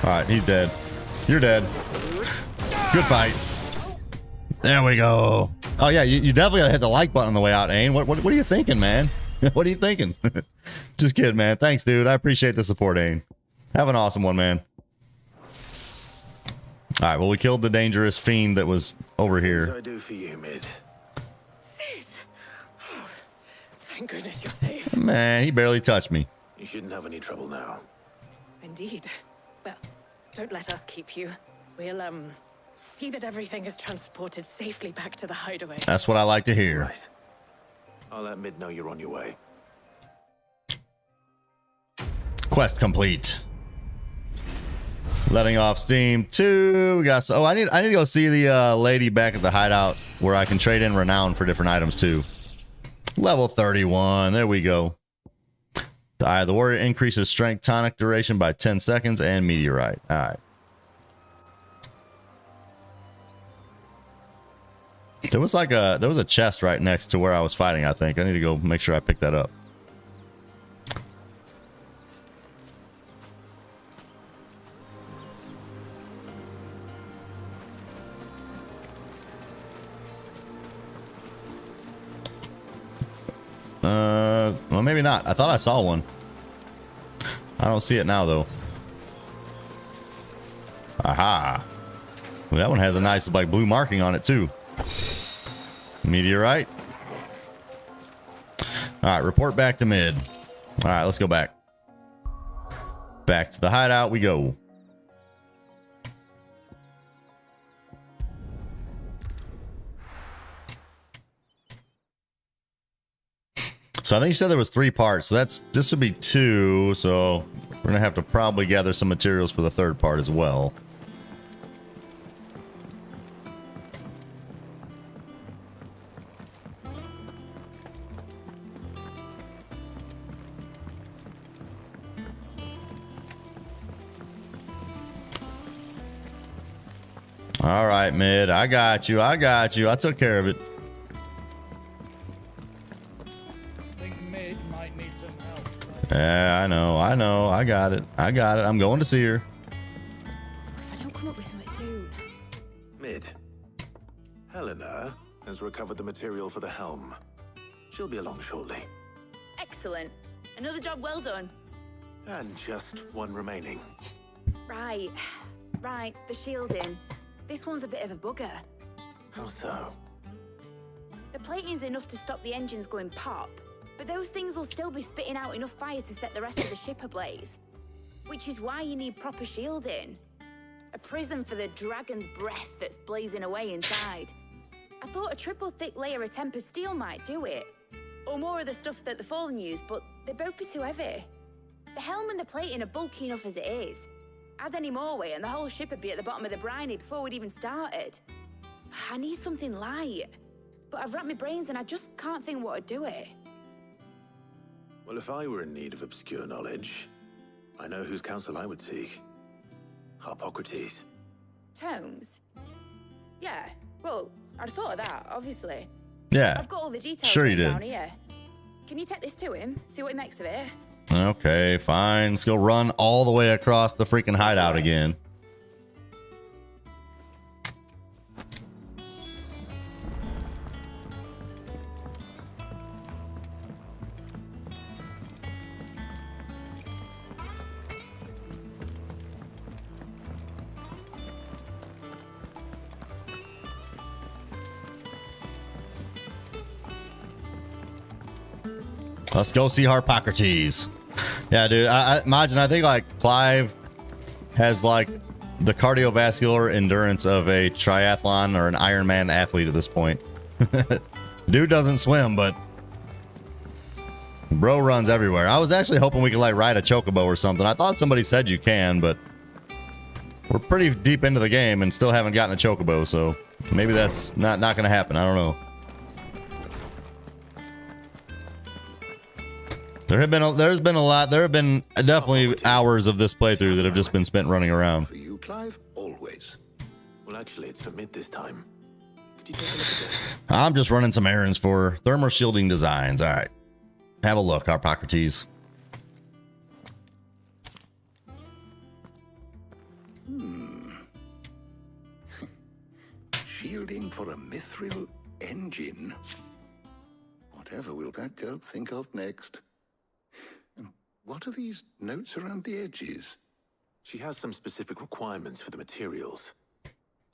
Alright, he's dead. You're dead. Good fight. There we go. Oh yeah, you definitely gotta hit the like button on the way out, Ain. What are you thinking, man? What are you thinking? Just kidding, man. Thanks, dude. I appreciate the support, Ain. Have an awesome one, man. Alright, well, we killed the dangerous fiend that was over here. What do I do for you, Mid? Sid! Oh, thank goodness you're safe. Man, he barely touched me. You shouldn't have any trouble now. Indeed. Well, don't let us keep you. We'll, see that everything is transported safely back to the hideaway. That's what I like to hear. Right. I'll let Mid know you're on your way. Quest complete. Letting off steam 2. We got. Oh, I need to go see the lady back at the hideout where I can trade in renown for different items too. Level 31. There we go. The Eye of the Warrior increases strength tonic duration by 10 seconds and meteorite. All right. There was a chest right next to where I was fighting, I think. I need to go make sure I pick that up. Well, maybe not. I thought I saw one. I don't see it now, though. Aha. Well, that one has a nice, like, blue marking on it, too. Meteorite. Alright, report back to Mid. Alright, let's go back. Back to the hideout we go. So I think you said there was 3 parts. So this would be 2. So we're gonna have to probably gather some materials for the 3rd part as well. All right, Mid. I got you. I took care of it. Yeah, I know. I got it. I'm going to see her. If I don't come up with something soon. Mid. Helena has recovered the material for the helm. She'll be along shortly. Excellent. Another job well done. And just one remaining. Right. The shielding. This one's a bit of a bugger. How so? The plating's enough to stop the engines going pop, but those things will still be spitting out enough fire to set the rest of the ship ablaze. Which is why you need proper shielding. A prism for the dragon's breath that's blazing away inside. I thought a triple thick layer of tempered steel might do it. Or more of the stuff that the Fallen use, but they'd both be too heavy. The helm and the plating are bulky enough as it is. Add any more weight and the whole ship would be at the bottom of the briny before we'd even started. I need something light. But I've racked my brains and I just can't think what would do it. Well, if I were in need of obscure knowledge, I know whose counsel I would seek. Harpocrates. Tomes? Yeah, well, I'd thought of that, obviously. Yeah. I've got all the details sure you did. down here. Can you take this to him? See what he makes of it? Okay, fine. Let's go run all the way across the freaking hideout again. Let's go see Harpocrates. Yeah, dude. I imagine. I think like Clive has like the cardiovascular endurance of a triathlon or an Ironman athlete at this point. Dude doesn't swim, but bro runs everywhere. I was actually hoping we could like ride a chocobo or something. I thought somebody said you can, but We're pretty deep into the game and still haven't gotten a chocobo, so maybe that's not going to happen. I don't know. There have been definitely hours of this playthrough that have just been spent running around. For you, Clive, always. Well, actually, it's for mid this time. Could you take a look at this? I'm just running some errands for thermal shielding designs. All right. Have a look, Harpocrates. Shielding for a mithril engine. Whatever will that girl think of next? And what are these notes around the edges? She has some specific requirements for the materials.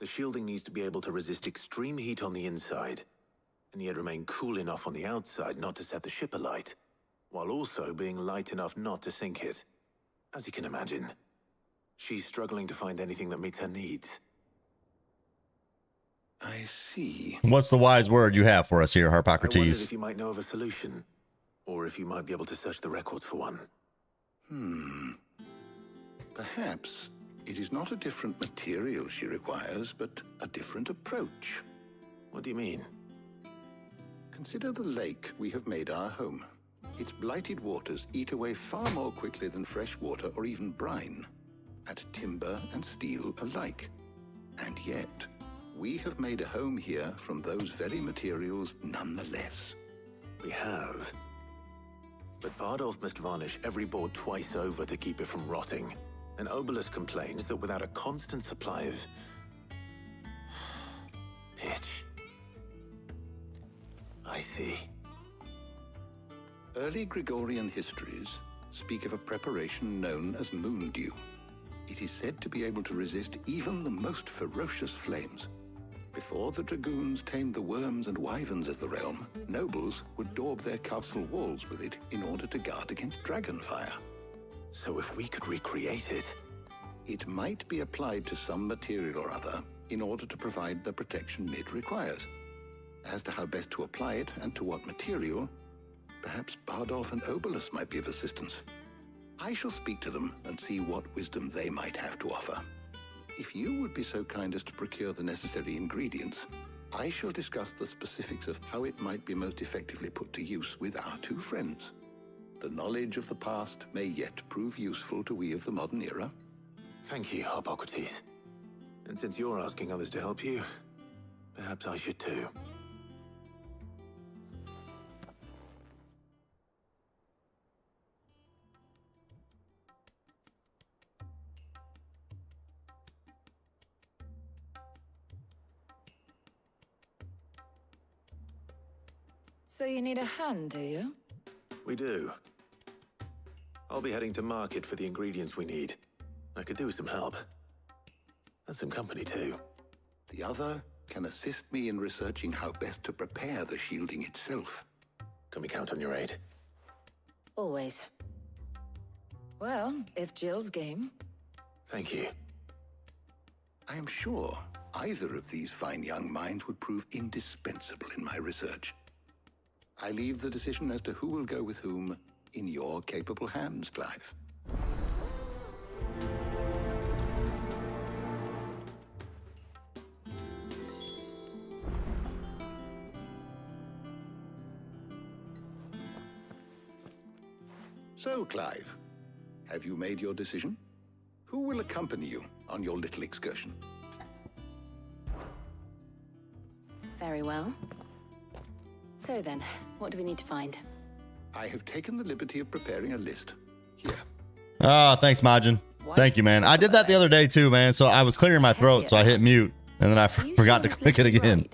The shielding needs to be able to resist extreme heat on the inside, and yet remain cool enough on the outside not to set the ship alight, while also being light enough not to sink it. As you can imagine, she's struggling to find anything that meets her needs. I see. What's the wise word you have for us here, I wondered Harpocrates? if you might know of a solution, or if you might be able to search the records for one. Perhaps it is not a different material she requires, but a different approach. What do you mean? Consider the lake we have made our home. Its blighted waters eat away far more quickly than fresh water or even brine, at timber and steel alike. And yet, we have made a home here from those very materials nonetheless. We have. But Bardolph must varnish every board twice over to keep it from rotting. And Obelisk complains that without a constant supply of pitch. I see. Early Gregorian histories speak of a preparation known as moon dew. It is said to be able to resist even the most ferocious flames. Before the dragoons tamed the worms and wyverns of the realm, nobles would daub their castle walls with it in order to guard against dragon fire. So if we could recreate it... It might be applied to some material or other in order to provide the protection Mid requires. As to how best to apply it and to what material, perhaps Bardolph and Obelisk might be of assistance. I shall speak to them and see what wisdom they might have to offer. If you would be so kind as to procure the necessary ingredients, I shall discuss the specifics of how it might be most effectively put to use with our two friends. The knowledge of the past may yet prove useful to we of the modern era. Thank you, Harpocrates. And since you're asking others to help you, perhaps I should too. So you need a hand, do you? We do. I'll be heading to market for the ingredients we need. I could do with some help. And some company too. The other can assist me in researching how best to prepare the shielding itself. Can we count on your aid? Always. Well, if Jill's game. Thank you. I am sure either of these fine young minds would prove indispensable in my research. I leave the decision as to who will go with whom in your capable hands, Clive. So, Clive, have you made your decision? Who will accompany you on your little excursion? Very well. So then, what do we need to find? I have taken the liberty of preparing a list. Here. Oh, thanks, Majin. Thank you, man. I did that the other day too, man. So I was clearing my throat, so I hit mute, and then I forgot to click it again.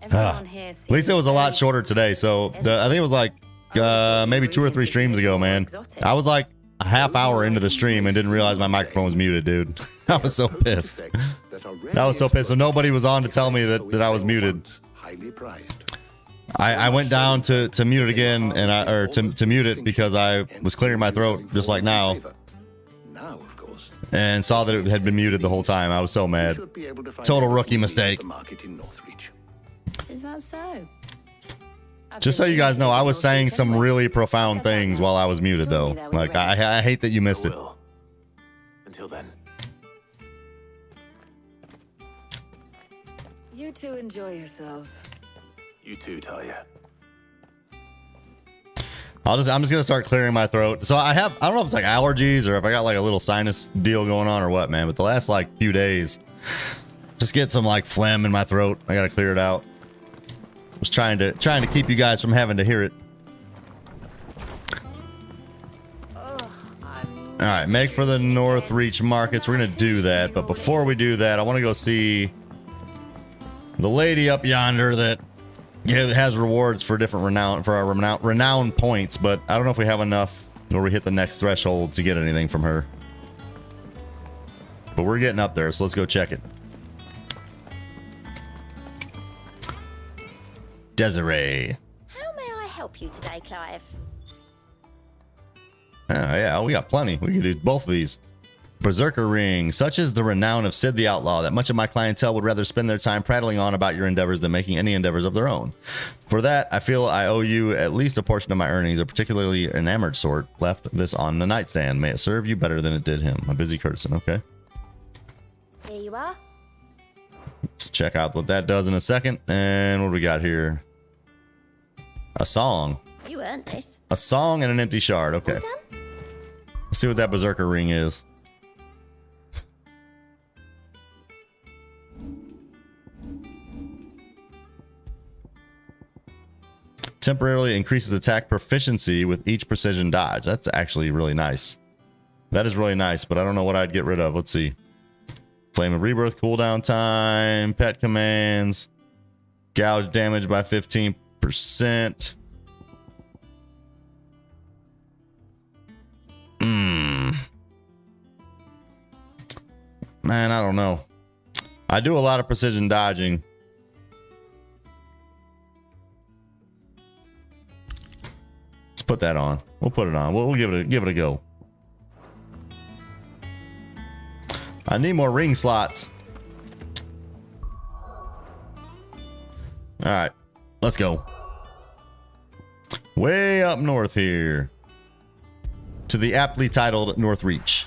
At least it was a lot shorter today. So I think it was like maybe 2 or 3 streams ago, man. I was like a half hour into the stream and didn't realize my microphone was muted, dude. I was so pissed. I was so pissed. So nobody was on to tell me that I was muted. Highly prized. I went down to mute it again, and to mute it because I was clearing my throat just like now, and saw that it had been muted the whole time. I was so mad. Total rookie mistake. Is that so? Just so you guys know, I was saying some really profound things while I was muted, though. Like I hate that you missed it. Until then. two enjoy yourselves. You too, Talia. I'm just gonna start clearing my throat. So I don't know if it's like allergies or if I got like a little sinus deal going on or what, man. But the last like few days, just get some like phlegm in my throat. I gotta clear it out. Just trying to keep you guys from having to hear it. All right, make for the North Reach markets. We're gonna do that, but before we do that, I want to go see the lady up yonder that has rewards for different renown points, but I don't know if we have enough or we hit the next threshold to get anything from her. But we're getting up there, so let's go check it. Desiree. How may I help you today, Clive? Oh, yeah, we got plenty. We can do both of these. Berserker Ring. Such is the renown of Sid the Outlaw that much of my clientele would rather spend their time prattling on about your endeavors than making any endeavors of their own. For that, I feel I owe you at least a portion of my earnings, a particularly enamored sort. Left this on the nightstand. May it serve you better than it did him. A busy courtesan, okay? Here you are. Let's check out what that does in a second. And what do we got here? A song. You earned this. A song and an empty shard. Okay. All done? Let's see what that Berserker Ring is. Temporarily increases attack proficiency with each precision dodge. That's actually really nice. That is really nice, but I don't know what I'd get rid of. Let's see. Flame of Rebirth cooldown time, pet commands, gouge damage by 15%. Man, I don't know. I do a lot of precision dodging. Let's put that on. We'll put it on. We'll give it a go. I need more ring slots. All right, let's go. Way up north here to the aptly titled North Reach.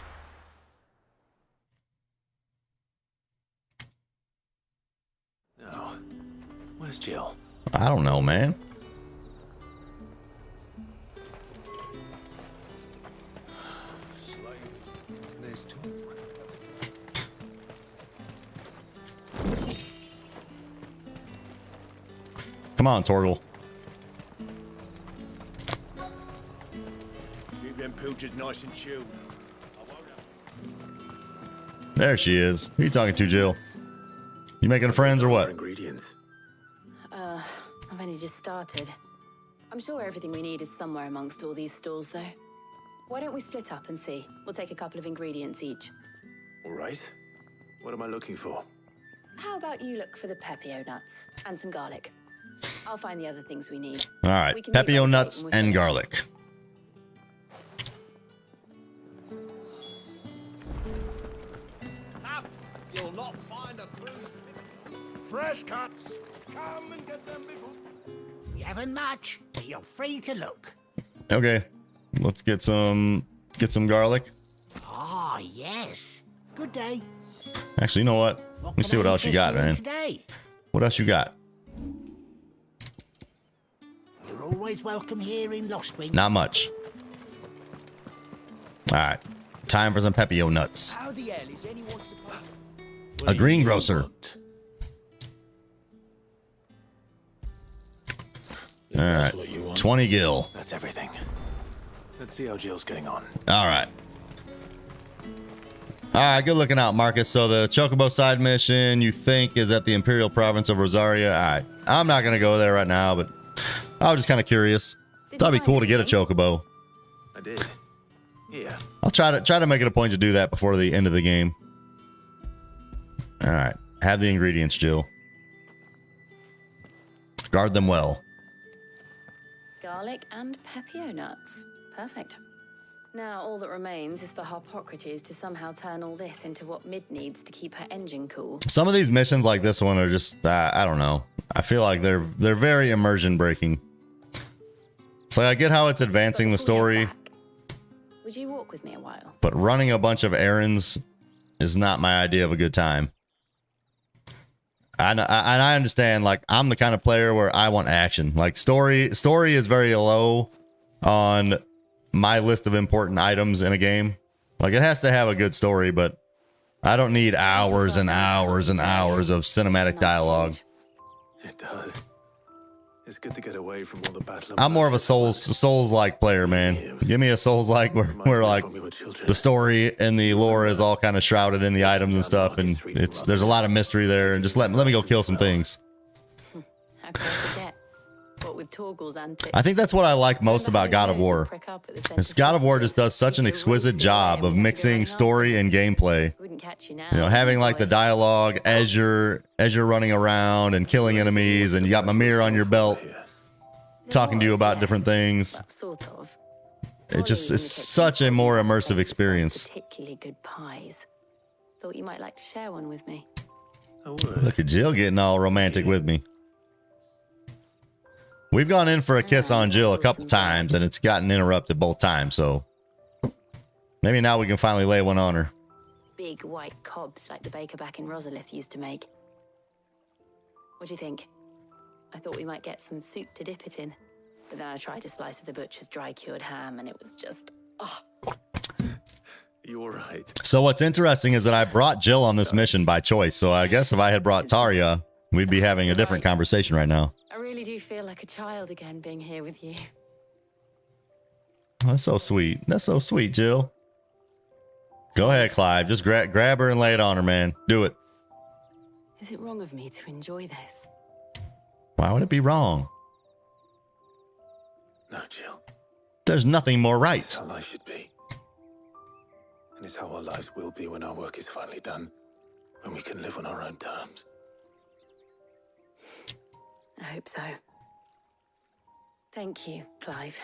No. Where's Jill? I don't know, man. There's talk. Come on, Torgal. Keep them pilchards nice and chilled. There she is. Who are you talking to, Jill? You making friends or what? Ingredients. I've only just started. I'm sure everything we need is somewhere amongst all these stalls, though. Why don't we split up and see? We'll take a couple of ingredients each. All right. What am I looking for? How about you look for the pepio nuts and some garlic? I'll find the other things we need. All right, We can meet pepio on the nuts gate when we're and finished. garlic. You'll not find a bruised fresh cuts. Come and get them before. We haven't much, but you're free to look. Okay, let's get some garlic. Ah, yes. Good day. Actually, you know what? Let me see what else you got, man. Today. What else you got? You're always welcome here in Lostwing. Not much. All right, time for some pepio nuts. How the hell is anyone supposed A greengrocer. All right, 20 gil. That's everything. Let's see how Jill's getting on. All right. All right, good looking out, Marcus. So the Chocobo side mission you think is at the Imperial Province of Rosaria. All right, I'm not going to go there right now, but I was just kind of curious. That'd be cool to get a Chocobo. I did. Yeah. I'll try to make it a point to do that before the end of the game. All right, have the ingredients, Jill. Guard them well. Garlic and pepio nuts. Perfect. Now all that remains is for Harpocrates to somehow turn all this into what Mid needs to keep her engine cool. Some of these missions like this one are just I don't know. I feel like they're very immersion breaking. So I get how it's advancing the story, Would you walk with me a while? but running a bunch of errands is not my idea of a good time. I understand. Like, I'm the kind of player where I want action. Like, story is very low on my list of important items in a game. Like, it has to have a good story, but I don't need hours and hours and hours of cinematic dialogue. It does. It's good to get away from all the battle. I'm more of a Souls-like player, man. Give me a Souls-like where like the story and the lore is all kind of shrouded in the items and stuff, and there's a lot of mystery there. And just let me go kill some things. How can I forget? What with Torgal's antics? I think that's what I like most about God of War. Is God of War just does such an exquisite job of mixing story and gameplay. You know, having like the dialogue as you're running around and killing enemies, and you got Mimir on your belt talking to you about different things. It's such a more immersive experience. Particularly good pies. Thought you might like to share one with me. Look at Jill getting all romantic with me. We've gone in for a kiss on Jill a couple times, and it's gotten interrupted both times, so maybe now we can finally lay one on her. Big white cobs like the baker back in Rosalith used to make. What do you think? I thought we might get some soup to dip it in, but then I tried a slice of the butcher's dry-cured ham, and it was just, oh. You're right. So what's interesting is that I brought Jill on this mission by choice, so I guess if I had brought Tarja, we'd be having a different conversation right now. I really do feel like a child again being here with you. That's so sweet. That's so sweet, Jill. Go ahead, Clive. Just grab her and lay it on her, man. Do it. Is it wrong of me to enjoy this? Why would it be wrong? No, Jill. There's nothing more right. It's how life should be. And it's how our lives will be when our work is finally done. When we can live on our own terms. I hope so. Thank you, Clive.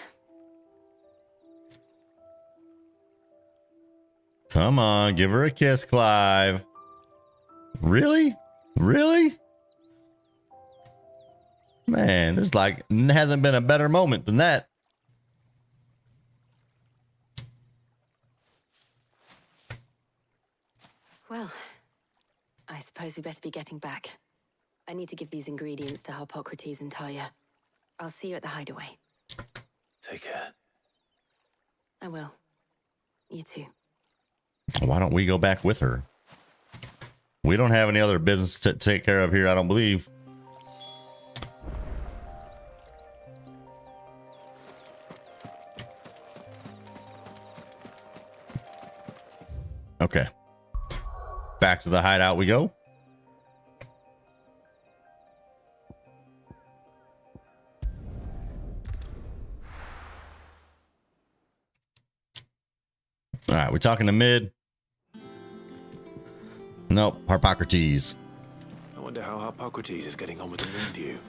Come on, give her a kiss, Clive. Really? Really? Man, there's like, hasn't been a better moment than that. Well, I suppose we better be getting back. I need to give these ingredients to Harpocrates and Tarja. I'll see you at the hideaway. Take care. I will. You too. Why don't we go back with her? We don't have any other business to take care of here, I don't believe. Okay. Back to the hideout we go. All right, we're talking to mid. Nope, Harpocrates. I wonder how Harpocrates is getting on with the moon dew.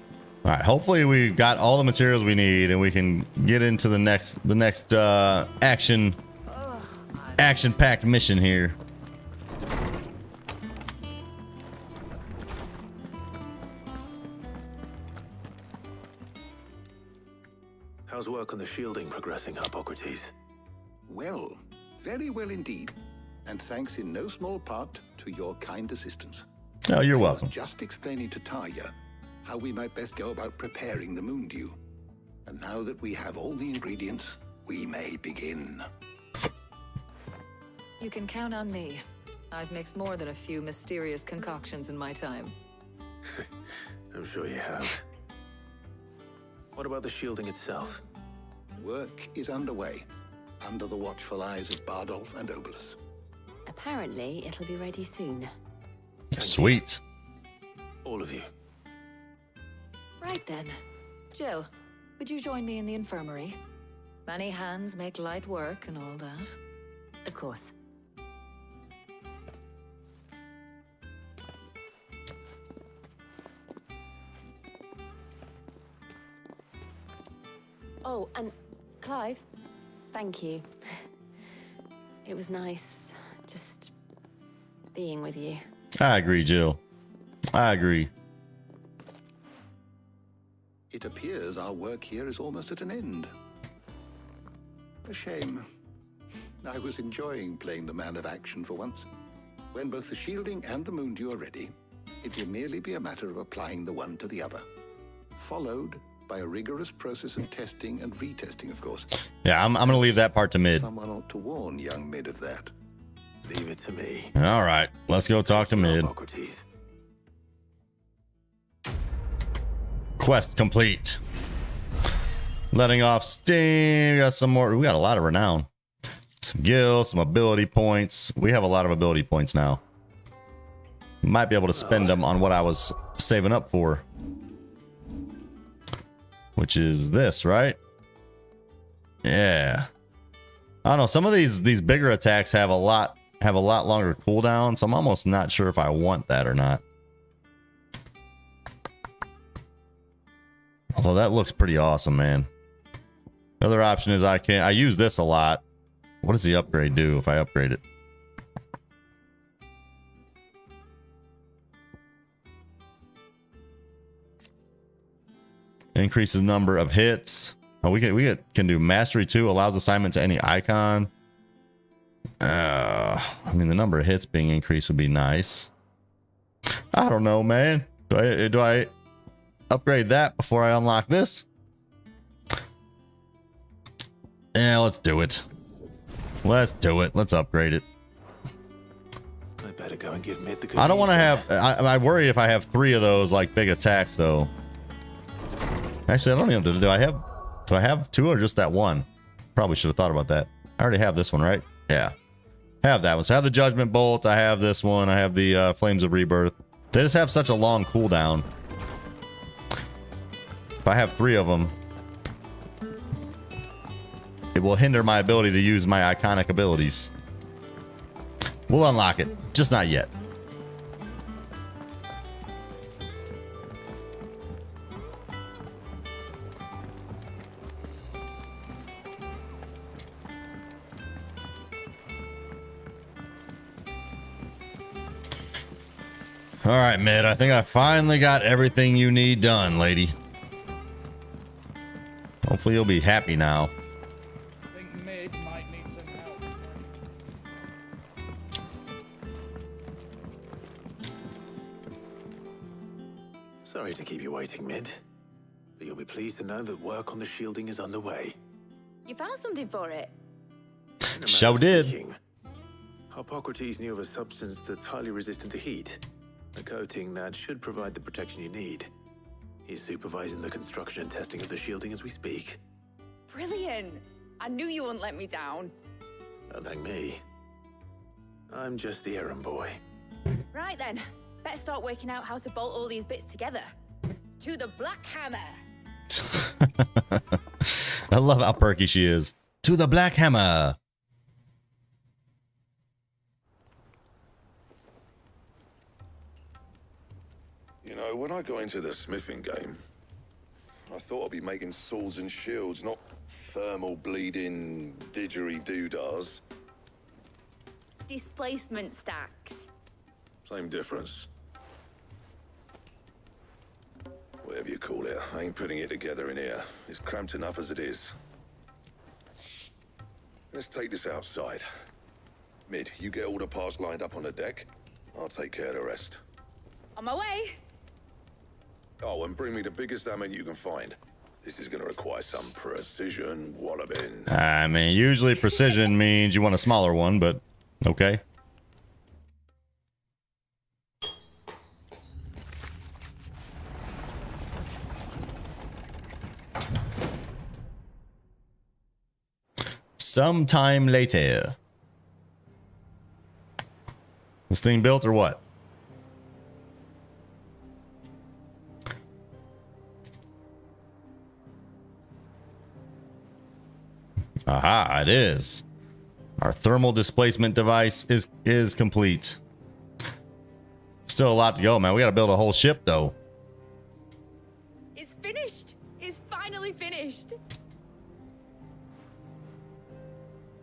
All right, hopefully we got all the materials we need and we can get into the next action-packed mission here. How's work on the shielding progressing, Harpocrates? Well, very well indeed. And thanks in no small part to your kind assistance. Oh, you're I welcome. was just explaining to Tarja how we might best go about preparing the moon dew. And now that we have all the ingredients, we may begin. You can count on me. I've mixed more than a few mysterious concoctions in my time. I'm sure you have. What about the shielding itself? Work is underway, under the watchful eyes of Bardolph and Obolus. Apparently, it'll be ready soon. Sweet. All of you. Right then. Jill, would you join me in the infirmary? Many hands make light work and all that. Of course. Oh, and Clive, thank you. It was nice just being with you. I agree, Jill. I agree. It appears our work here is almost at an end. A shame. I was enjoying playing the man of action for once. When both the shielding and the moon dew are ready, it will merely be a matter of applying the one to the other, followed by a rigorous process of testing and retesting, of course. Yeah, I'm gonna leave that part to Mid. Someone ought to warn young Mid of that. Leave it to me. All right, let's go talk to Mid. Socrates. Quest complete. Letting off steam. We got some more. We got a lot of renown. Some gills, some ability points. We have a lot of ability points now. Might be able to spend them on what I was saving up for, which is this, right? Yeah. I don't know. Some of these bigger attacks have a lot longer cooldown, so I'm almost not sure if I want that or not. Although that looks pretty awesome, man. The other option is I use this a lot. What does the upgrade do if I upgrade it? Increases number of hits. Oh, we can do mastery 2, allows assignment to any icon. I mean, the number of hits being increased would be nice. I don't know, man. Do I upgrade that before I unlock this? Yeah, let's do it. Let's do it. Let's upgrade it. I better go and give Mid the good I don't want to news have. I worry if I have 3 of those like big attacks though. Actually, I don't even know. Do I have 2 or just that one? Probably should have thought about that. I already have this one, right? Yeah. I have that one. So I have the Judgment Bolt. I have this one. I have the Flames of Rebirth. They just have such a long cooldown. If I have 3 of them, it will hinder my ability to use my iconic abilities. We'll unlock it. Just not yet. All right, Mid. I think I finally got everything you need done, lady. Hopefully you'll be happy now. I think Mid might need some help. Sorry to keep you waiting, Mid, but you'll be pleased to know that work on the shielding is underway. You found something for it? Show did. Speaking, Hippocrates knew of a substance that's highly resistant to heat. A coating that should provide the protection you need. He's supervising the construction and testing of the shielding as we speak. Brilliant! I knew you wouldn't let me down. Don't thank me. I'm just the errand boy. Right then, better start working out how to bolt all these bits together. To the Black Hammer! I love how perky she is. To the Black Hammer! You know, when I got into the smithing game, I thought I'd be making swords and shields, not thermal bleeding didgeridoo-dahs. Displacement stacks. Same difference. Whatever you call it, I ain't putting it together in here. It's cramped enough as it is. Let's take this outside. Mid, you get all the parts lined up on the deck. I'll take care of the rest. On my way! Oh, and bring me the biggest hammer you can find. This is going to require some precision walloping. I mean, usually precision means you want a smaller one, but okay. Sometime later. This thing built or what? Aha, it is. Our thermal displacement device is complete. Still a lot to go, man. We got to build a whole ship, though. It's finished! It's finally finished!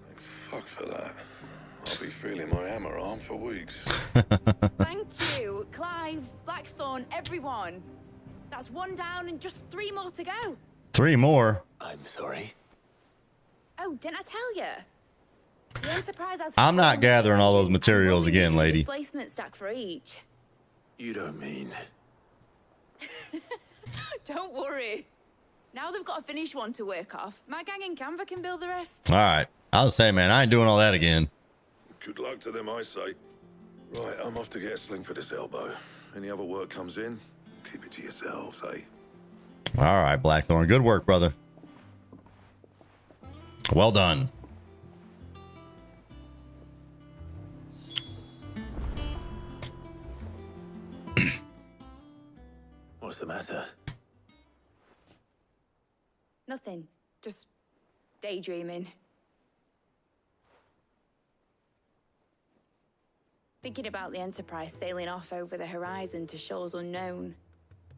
Thank fuck for that. I'll be feeling my hammer arm for weeks. Thank you, Clive, Blackthorn, everyone. That's 1 down and just 3 more to go. 3 more? I'm sorry. Oh, didn't I tell you? The Enterprise has I'm not gathering all those materials again, lady. Displacement stack for each. You don't mean... Don't worry. Now they've got a finished one to work off. My gang in Canva can build the rest. All right. I was saying, man, I ain't doing all that again. Good luck to them, I say. Right, I'm off to get a sling for this elbow. Any other work comes in, keep it to yourselves, eh? All right, Blackthorn. Good work, brother. Well done. What's the matter? Nothing. Just daydreaming. Thinking about the Enterprise sailing off over the horizon to shores unknown.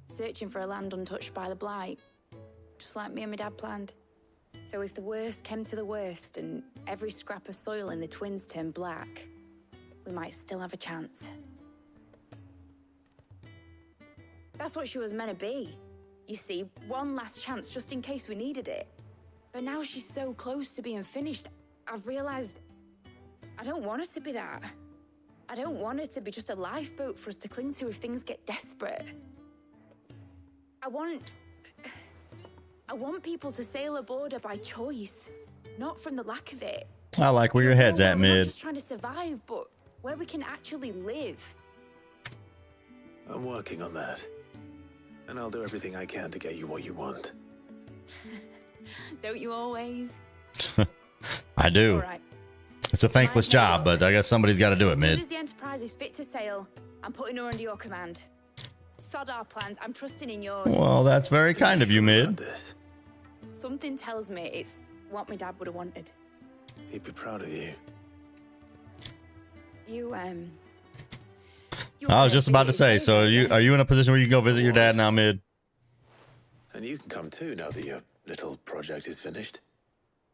Searching for a land untouched by the Blight. Just like me and my dad planned. So if the worst came to the worst and every scrap of soil in the Twins turned black, we might still have a chance. That's what she was meant to be. You see, one last chance just in case we needed it. But now she's so close to being finished, I've realized I don't want her to be that. I don't want her to be just a lifeboat for us to cling to if things get desperate. I want people to sail aboard her by choice, not from the lack of it. I like where your head's at, We're not Mid. just trying to survive, but where we can actually live. I'm working on that. And I'll do everything I can to get you what you want. Don't you always? I do. All right. It's a thankless job, but I guess somebody's got to do it, As soon Mid. as the Enterprise is fit to sail, I'm putting her under your command. Sod our plans. I'm trusting in yours. Well, that's very kind of you, Mid. Something tells me it's what my dad would have wanted. He'd be proud of you. You I was just about to say, so are you in a position where you can go visit your dad now, Mid? And you can come too now that your little project is finished.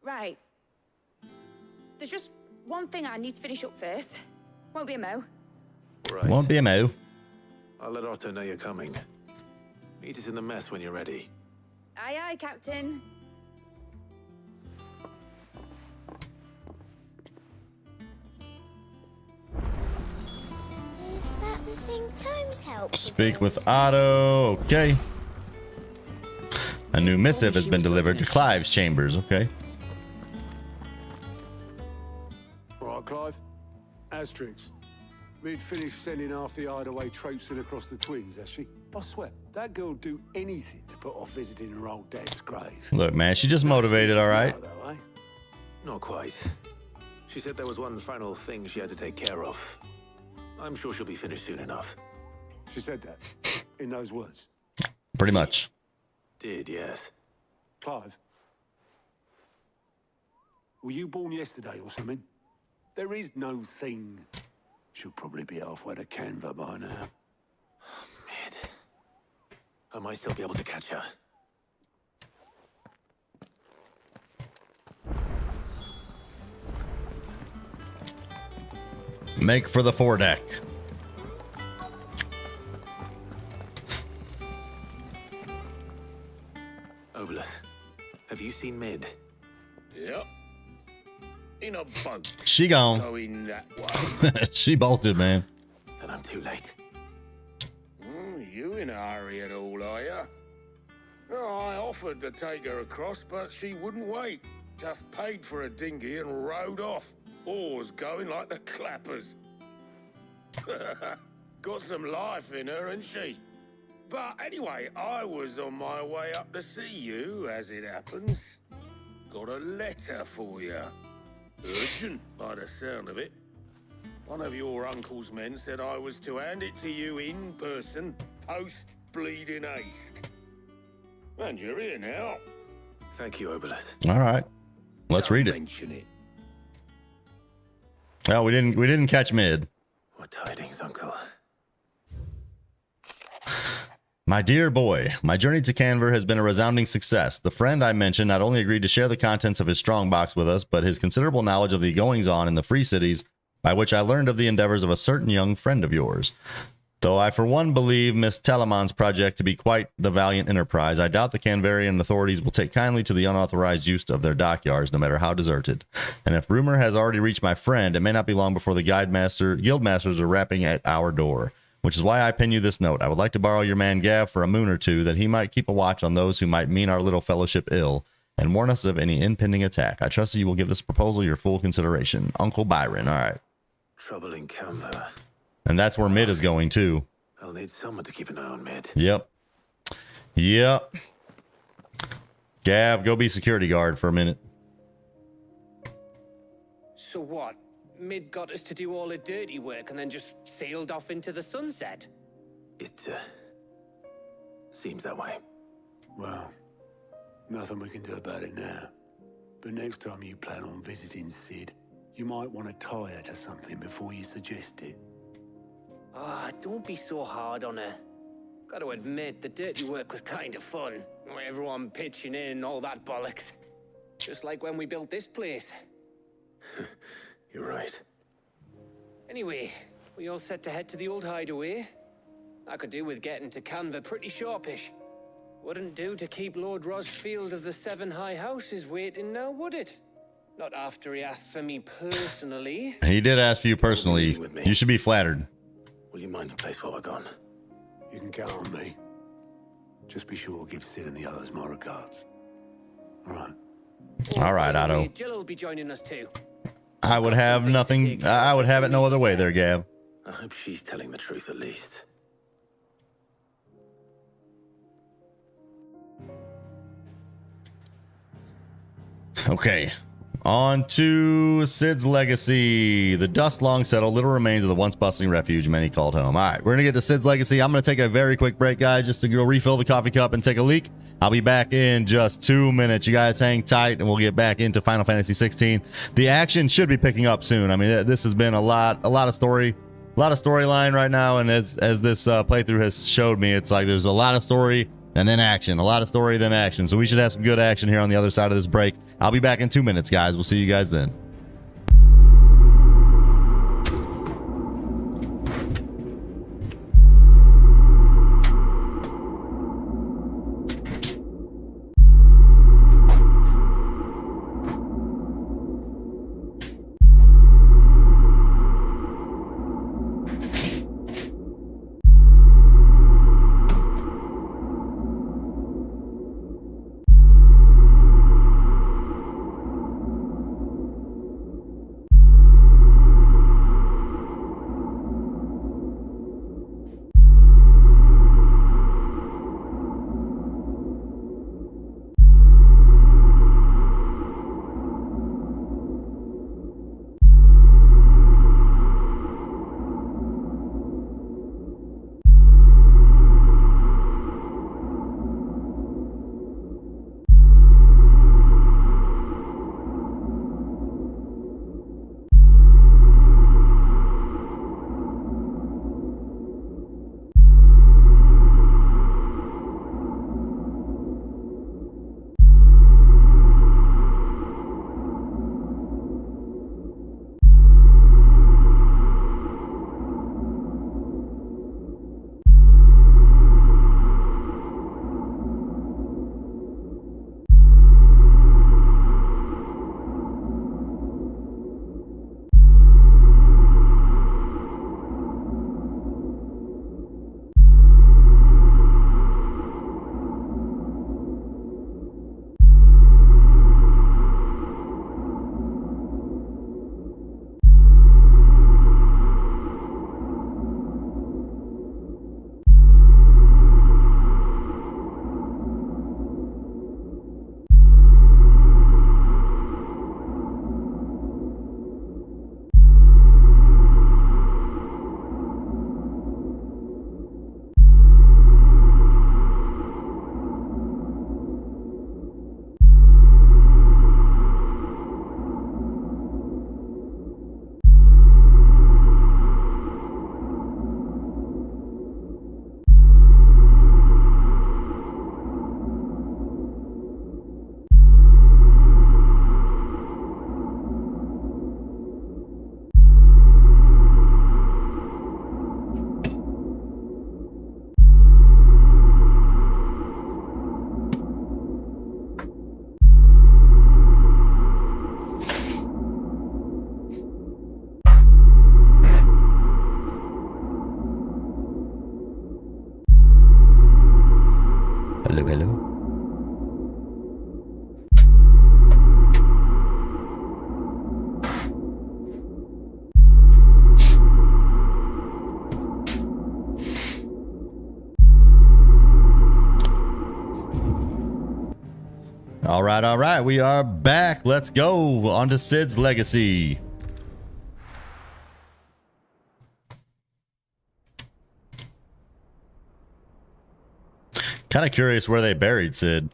Right. There's just one thing I need to finish up first. Won't be a mo. Right. Won't be a mo. I'll let Otto know you're coming. Meet us in the mess when you're ready. Aye, aye, Captain. Is that the thing Tomes helped? Speak with Otto. Okay. A new missive has been delivered to Clive's chambers. Okay. Right, Clive. Asterix. Mid finished sending half the hideaway traipsing across the Twins, has she? I swear, that girl'd do anything to put off visiting her old dad's grave. Look, man, she just motivated, all right? Not quite. She said there was one final thing she had to take care of. I'm sure she'll be finished soon enough. She said that in those words. Pretty much. Did, yes. Clive, were you born yesterday or something? There is no thing. She'll probably be halfway to Canva by now. Mid. I might still be able to catch her. Make for the foredeck. Obolus, have you seen Mid? Yep. In a boat. She gone. Going that way. She bolted, man. Then I'm too late. You in a hurry at all, are you? Oh, I offered to take her across, but she wouldn't wait. Just paid for a dinghy and rowed off. Oars going like the clappers. Got some life in her, ain't she? But anyway, I was on my way up to see you, as it happens. Got a letter for you. Urgent, by the sound of it. One of your uncle's men said I was to hand it to you in person, post-bleeding haste. And you're here now. Thank you, Obolus. All right. Let's read it. Mention it. Well, we didn't catch Mid. What tidings, Uncle? My dear boy, my journey to Canver has been a resounding success. The friend I mentioned not only agreed to share the contents of his strongbox with us, but his considerable knowledge of the goings-on in the Free Cities, by which I learned of the endeavors of a certain young friend of yours. Though I for one believe Miss Telemon's project to be quite the valiant enterprise, I doubt the Canvarian authorities will take kindly to the unauthorized use of their dockyards, no matter how deserted. And if rumor has already reached my friend, it may not be long before the guildmasters are rapping at our door. which is why I pin you this note. I would like to borrow your man Gav for a moon or two, that he might keep a watch on those who might mean our little fellowship ill, and warn us of any impending attack. I trust that you will give this proposal your full consideration. Uncle Byron. All right. Trouble in Canva. And that's where Mid is going too. I'll need someone to keep an eye on Mid. Yep. Gav, go be security guard for a minute. So what? Mid got us to do all the dirty work and then just sailed off into the sunset? It, seems that way. Well, nothing we can do about it now. But next time you plan on visiting Sid, you might want to tie her to something before you suggest it. Ah, don't be so hard on her. Gotta admit, the dirty work was kind of fun. Everyone pitching in and all that bollocks. Just like when we built this place. You're right. Anyway, we all set to head to the old hideaway. I could do with getting to Canva pretty sharpish. Wouldn't do to keep Lord Rosfield of the Seven High Houses waiting now, would it? Not after he asked for me personally. He did ask for you personally. You should be flattered. Will you mind the place while we're gone? You can count on me. Just be sure to give Sid and the others my regards. All right. All right, Otto. Jill will be joining us too. I would have nothing. I would have it no other way there, Gav. I hope she's telling the truth at least. Okay. On to Sid's legacy. The dust long settled, little remains of the once bustling refuge many called home. All right, we're gonna get to Sid's legacy. I'm gonna take a very quick break, guys, just to go refill the coffee cup and take a leak. I'll be back in just 2 minutes. You guys hang tight, and we'll get back into Final Fantasy 16. The action should be picking up soon. I mean, this has been a lot of storyline right now, and as this playthrough has showed me, it's like there's a lot of story and then action, a lot of story then action. So we should have some good action here on the other side of this break. I'll be back in 2 minutes, guys. We'll see you guys then. All right. We are back. Let's go on to Sid's legacy. Kind of curious where they buried Sid.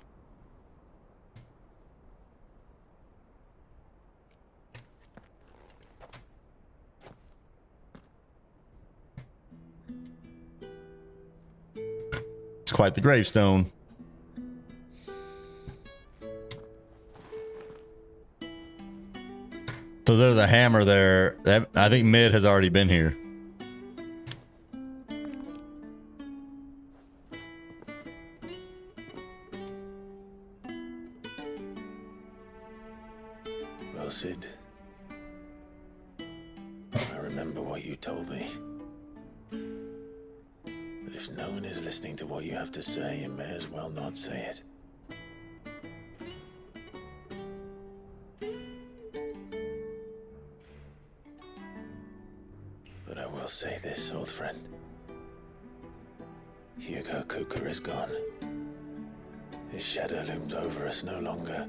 It's quite the gravestone. So there's a hammer there. I think Mid has already been here. Well, Sid, I remember what you told me. But if no one is listening to what you have to say, you may as well not say it. But I will say this, old friend. Hugo Kuka is gone. His shadow looms over us no longer.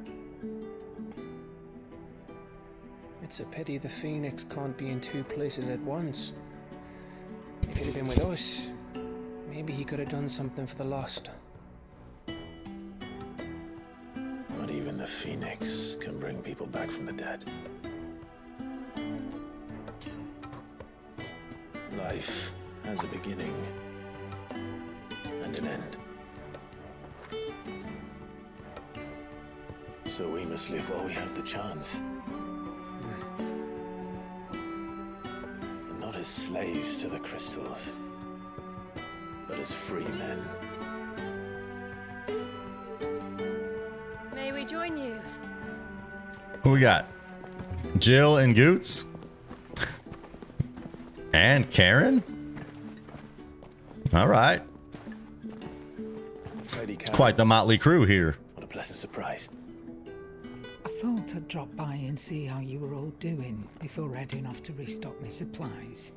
It's a pity the Phoenix can't be in two places at once. If he'd have been with us, maybe he could have done something for the lost. Not even the Phoenix can bring people back from the dead. Life has a beginning and an end. So we must live while we have the chance. And not as slaves to the crystals, but as free men. May we join you? Who we got? Jill and Goots? And Karen? All right. Lady Karen, Quite the motley crew here. what a pleasant surprise. I thought I'd drop by and see how you were all doing before heading off to restock my supplies.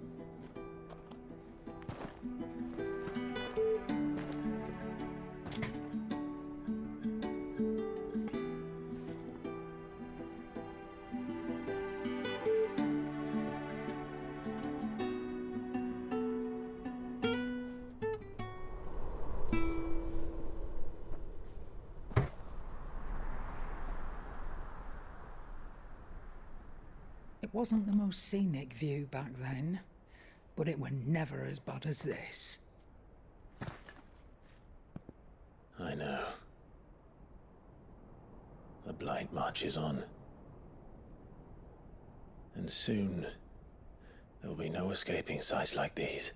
It wasn't the most scenic view back then, but it were never as bad as this. I know. The Blight marches on. And soon, there'll be no escaping sights like these.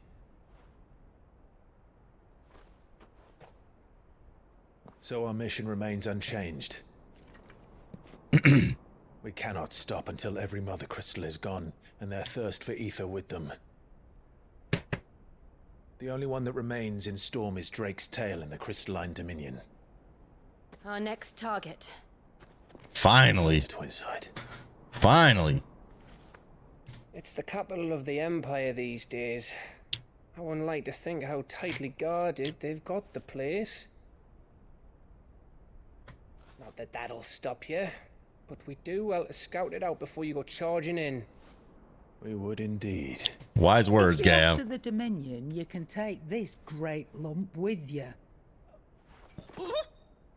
So our mission remains unchanged. We cannot stop until every Mother Crystal is gone, and their thirst for ether with them. The only one that remains in Storm is Drake's tail in the Crystalline Dominion. Our next target. Finally. To Twinside. Finally. It's the capital of the Empire these days. I wouldn't like to think how tightly guarded they've got the place. Not that that'll stop you, but we do well to scout it out before you go charging in. We would indeed. Wise words, If you're Gav. off to the Dominion, you can take this great lump with you.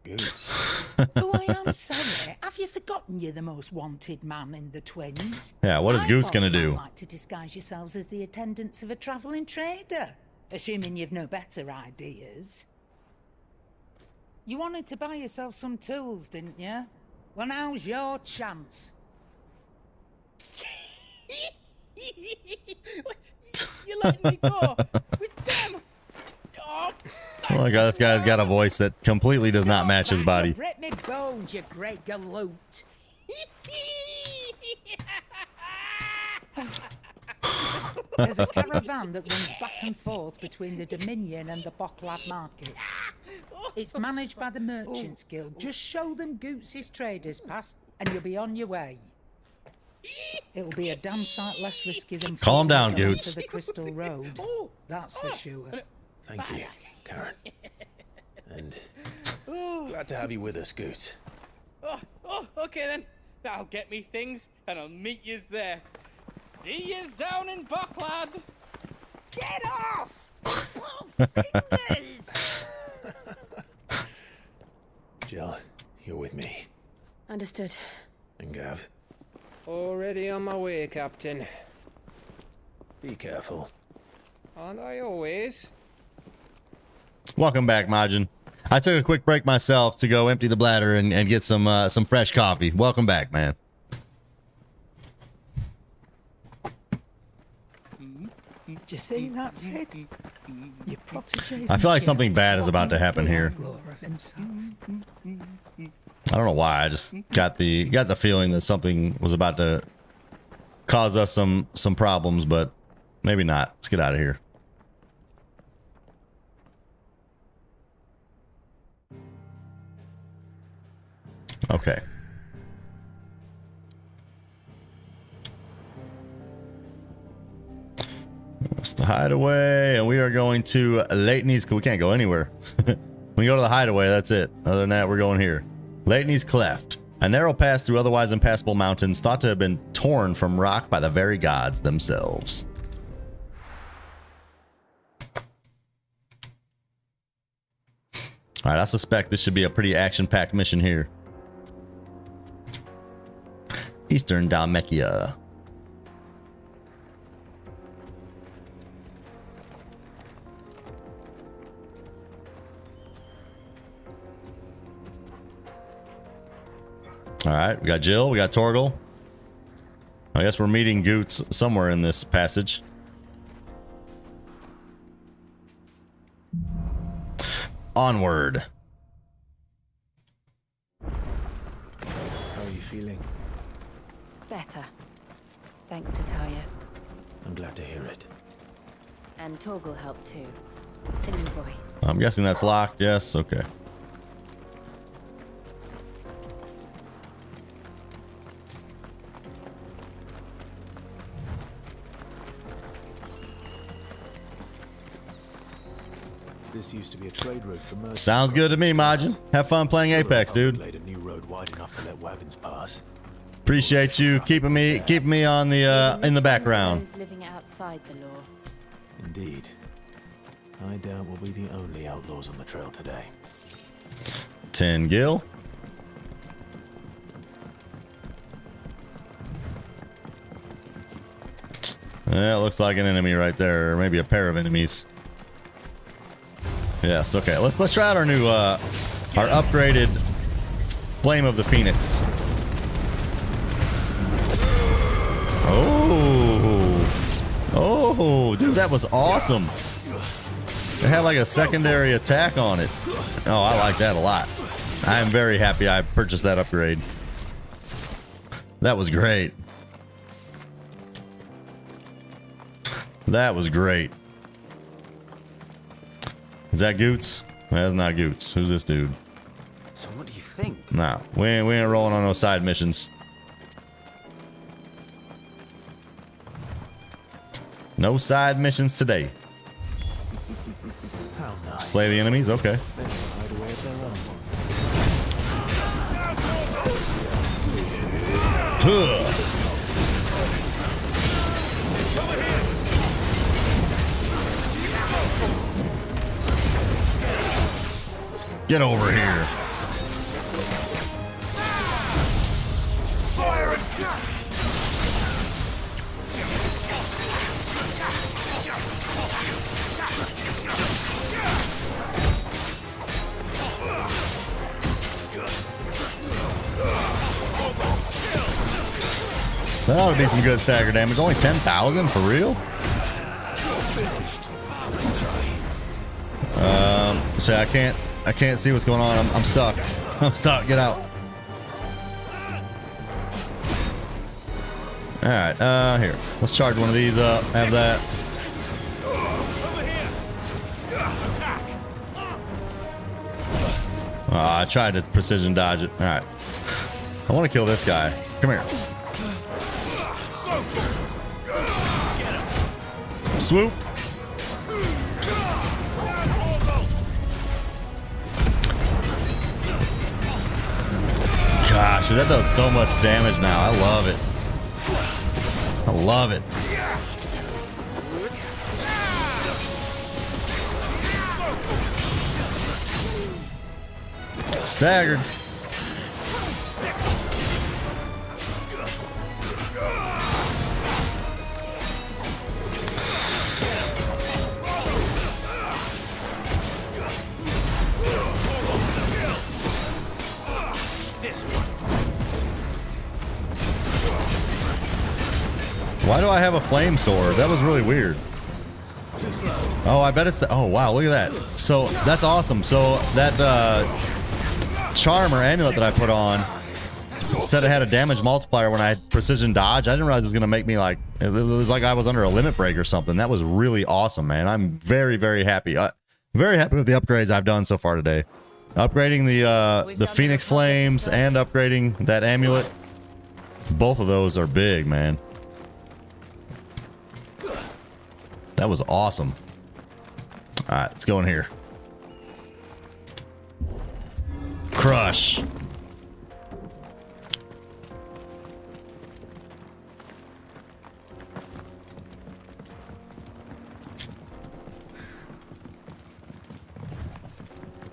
Goots. Oh, I am sorry. Have you forgotten you're the most wanted man in the Twins? Yeah, what is Goots gonna I do? thought you might like to disguise yourselves as the attendants of a travelling trader, assuming you've no better ideas. You wanted to buy yourself some tools, didn't you? Well, now's your chance. You let me go with them. Oh, Oh my god, this guy's got a voice that completely does not match his body. You break me bones, you great galoot. There's a caravan that runs back and forth between the Dominion and the Bocklad markets. It's managed by the Merchants Guild. Just show them Goots' traders pass and you'll be on your way. It'll be a damn sight less risky than Calm footing down, it onto Goots. the Crystal Road. That's for sure. Thank you, Karen. And glad to have you with us, Goots. Oh, okay then. I'll get me things and I'll meet yous there. See yous down in Bucklad. Get off! Oh, fingers! Jill, you're with me. Understood. And Gav, Already on my way, Captain. be careful. Aren't I always? Welcome back, Majin. I took a quick break myself to go empty the bladder and get some fresh coffee. Welcome back, man. Just see that, Sid? Your protégé's I feel like something bad is about to happen here. of himself. I don't know why. I just got the feeling that something was about to cause us some problems, but maybe not. Let's get out of here. Okay. That's the hideaway, and we are going to Leighton's. We can't go anywhere. When we go to the hideaway, that's it. Other than that, we're going here. Leighton's Cleft, a narrow pass through otherwise impassable mountains thought to have been torn from rock by the very gods themselves. All right, I suspect this should be a pretty action-packed mission here. Eastern Dalmekia. All right, we got Jill, we got Torgal. I guess we're meeting Goots somewhere in this passage. Onward. How are you feeling? Better. Thanks to Talia. I'm glad to hear it. And Torgal helped too. The new boy. I'm guessing that's locked. Yes, okay. This used to be a trade route for merchants. Sounds good to me, Majin. Have fun playing Apex, dude. Laid a new road wide enough to let wagons pass. Appreciate you keeping me on the in the background. Those living outside the law. Indeed. I doubt we'll be the only outlaws on the trail today. 10 Gil. Yeah, it looks like an enemy right there, or maybe a pair of enemies. Yes, okay. Let's try out our new our upgraded Flame of the Phoenix. Oh, dude, that was awesome. It had like a secondary attack on it. Oh, I like that a lot. I am very happy I purchased that upgrade. That was great. That was great. Is that Goots? That's not Goots. Who's this dude? So what do you think? Nah, we ain't rolling on no side missions. No side missions today. How nice. Slay the enemies? Okay. They never hide away of their own. Huh. Get over here. That ought to be some good stagger damage. Only 10,000 for real? So I can't see what's going on. I'm stuck. I'm stuck. Get out. All right. Here. Let's charge one of these up. Have that. Oh, I tried to precision dodge it. All right. I want to kill this guy. Come here. Swoop. animation. That does so much damage now. I love it. I love it. Staggered. Why do I have a flame sword? That was really weird. Oh, I bet it's the... Oh, wow, look at that. So, that's awesome. So, that charm or amulet that I put on said it had a damage multiplier when I had precision dodge. I didn't realize it was going to make me like... It was like I was under a limit break or something. That was really awesome, man. I'm very, very happy. Very happy with the upgrades I've done so far today. Upgrading the Phoenix Flames and upgrading that amulet. Both of those are big, man. That was awesome. All right, let's go in here. Crush.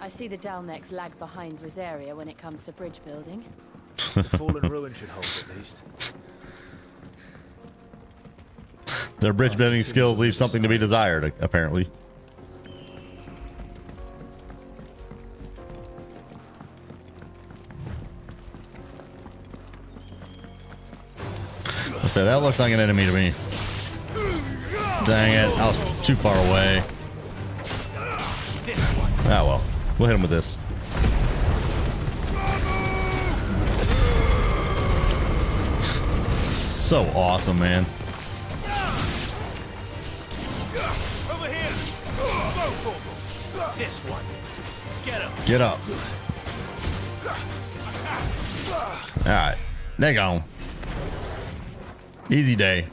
I see the Dalnecs lag behind Rosaria when it comes to bridge building. The fallen ruin should hold at least. Their bridge building skills leave something to be desired, apparently. I'll say that looks like an enemy to me. Dang it, I was too far away. Ah well, we'll hit him with this. So awesome, man. Over here. This one. Get him. Get up. All right, they gone. Easy day.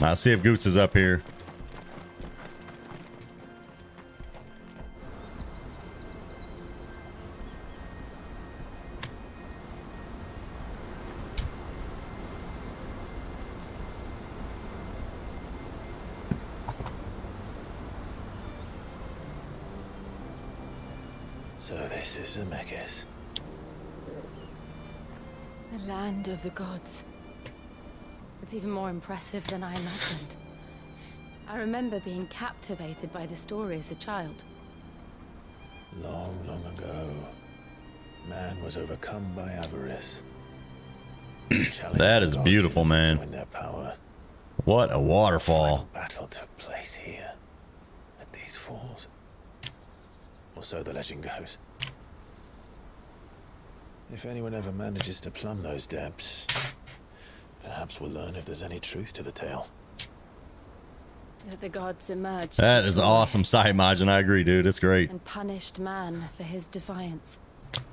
I'll see if Goots is up here. So this is Zemeckis. The land of the gods. It's even more impressive than I imagined. I remember being captivated by the story as a child. Long, long ago, man was overcome by avarice. That is beautiful, man. To win their power. What a waterfall. The battle took place here, at these falls. Or so the legend goes. If anyone ever manages to plumb those depths, perhaps we'll learn if there's any truth to the tale. That the gods emerged. That is awesome side margin. I agree, dude. It's great. And punished man for his defiance.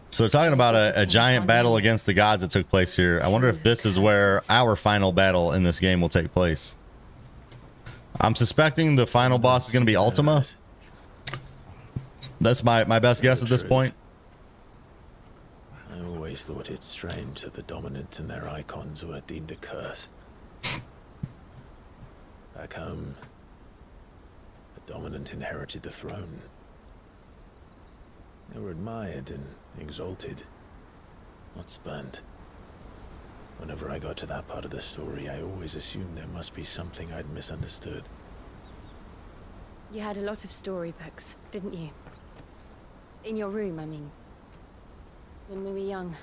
So talking about a giant battle against the gods that took place here. I wonder if this is where our final battle in this game will take place. I'm suspecting the final boss is going to be Ultima. That's my best guess at this point. I always thought it strange that the dominant and their icons were deemed a curse. Back home, the dominant inherited the throne. They were admired and exalted, not spurned. Whenever I got to that part of the story, I always assumed there must be something I'd misunderstood. You had a lot of storybooks, didn't you? In your room, I mean. When we were young.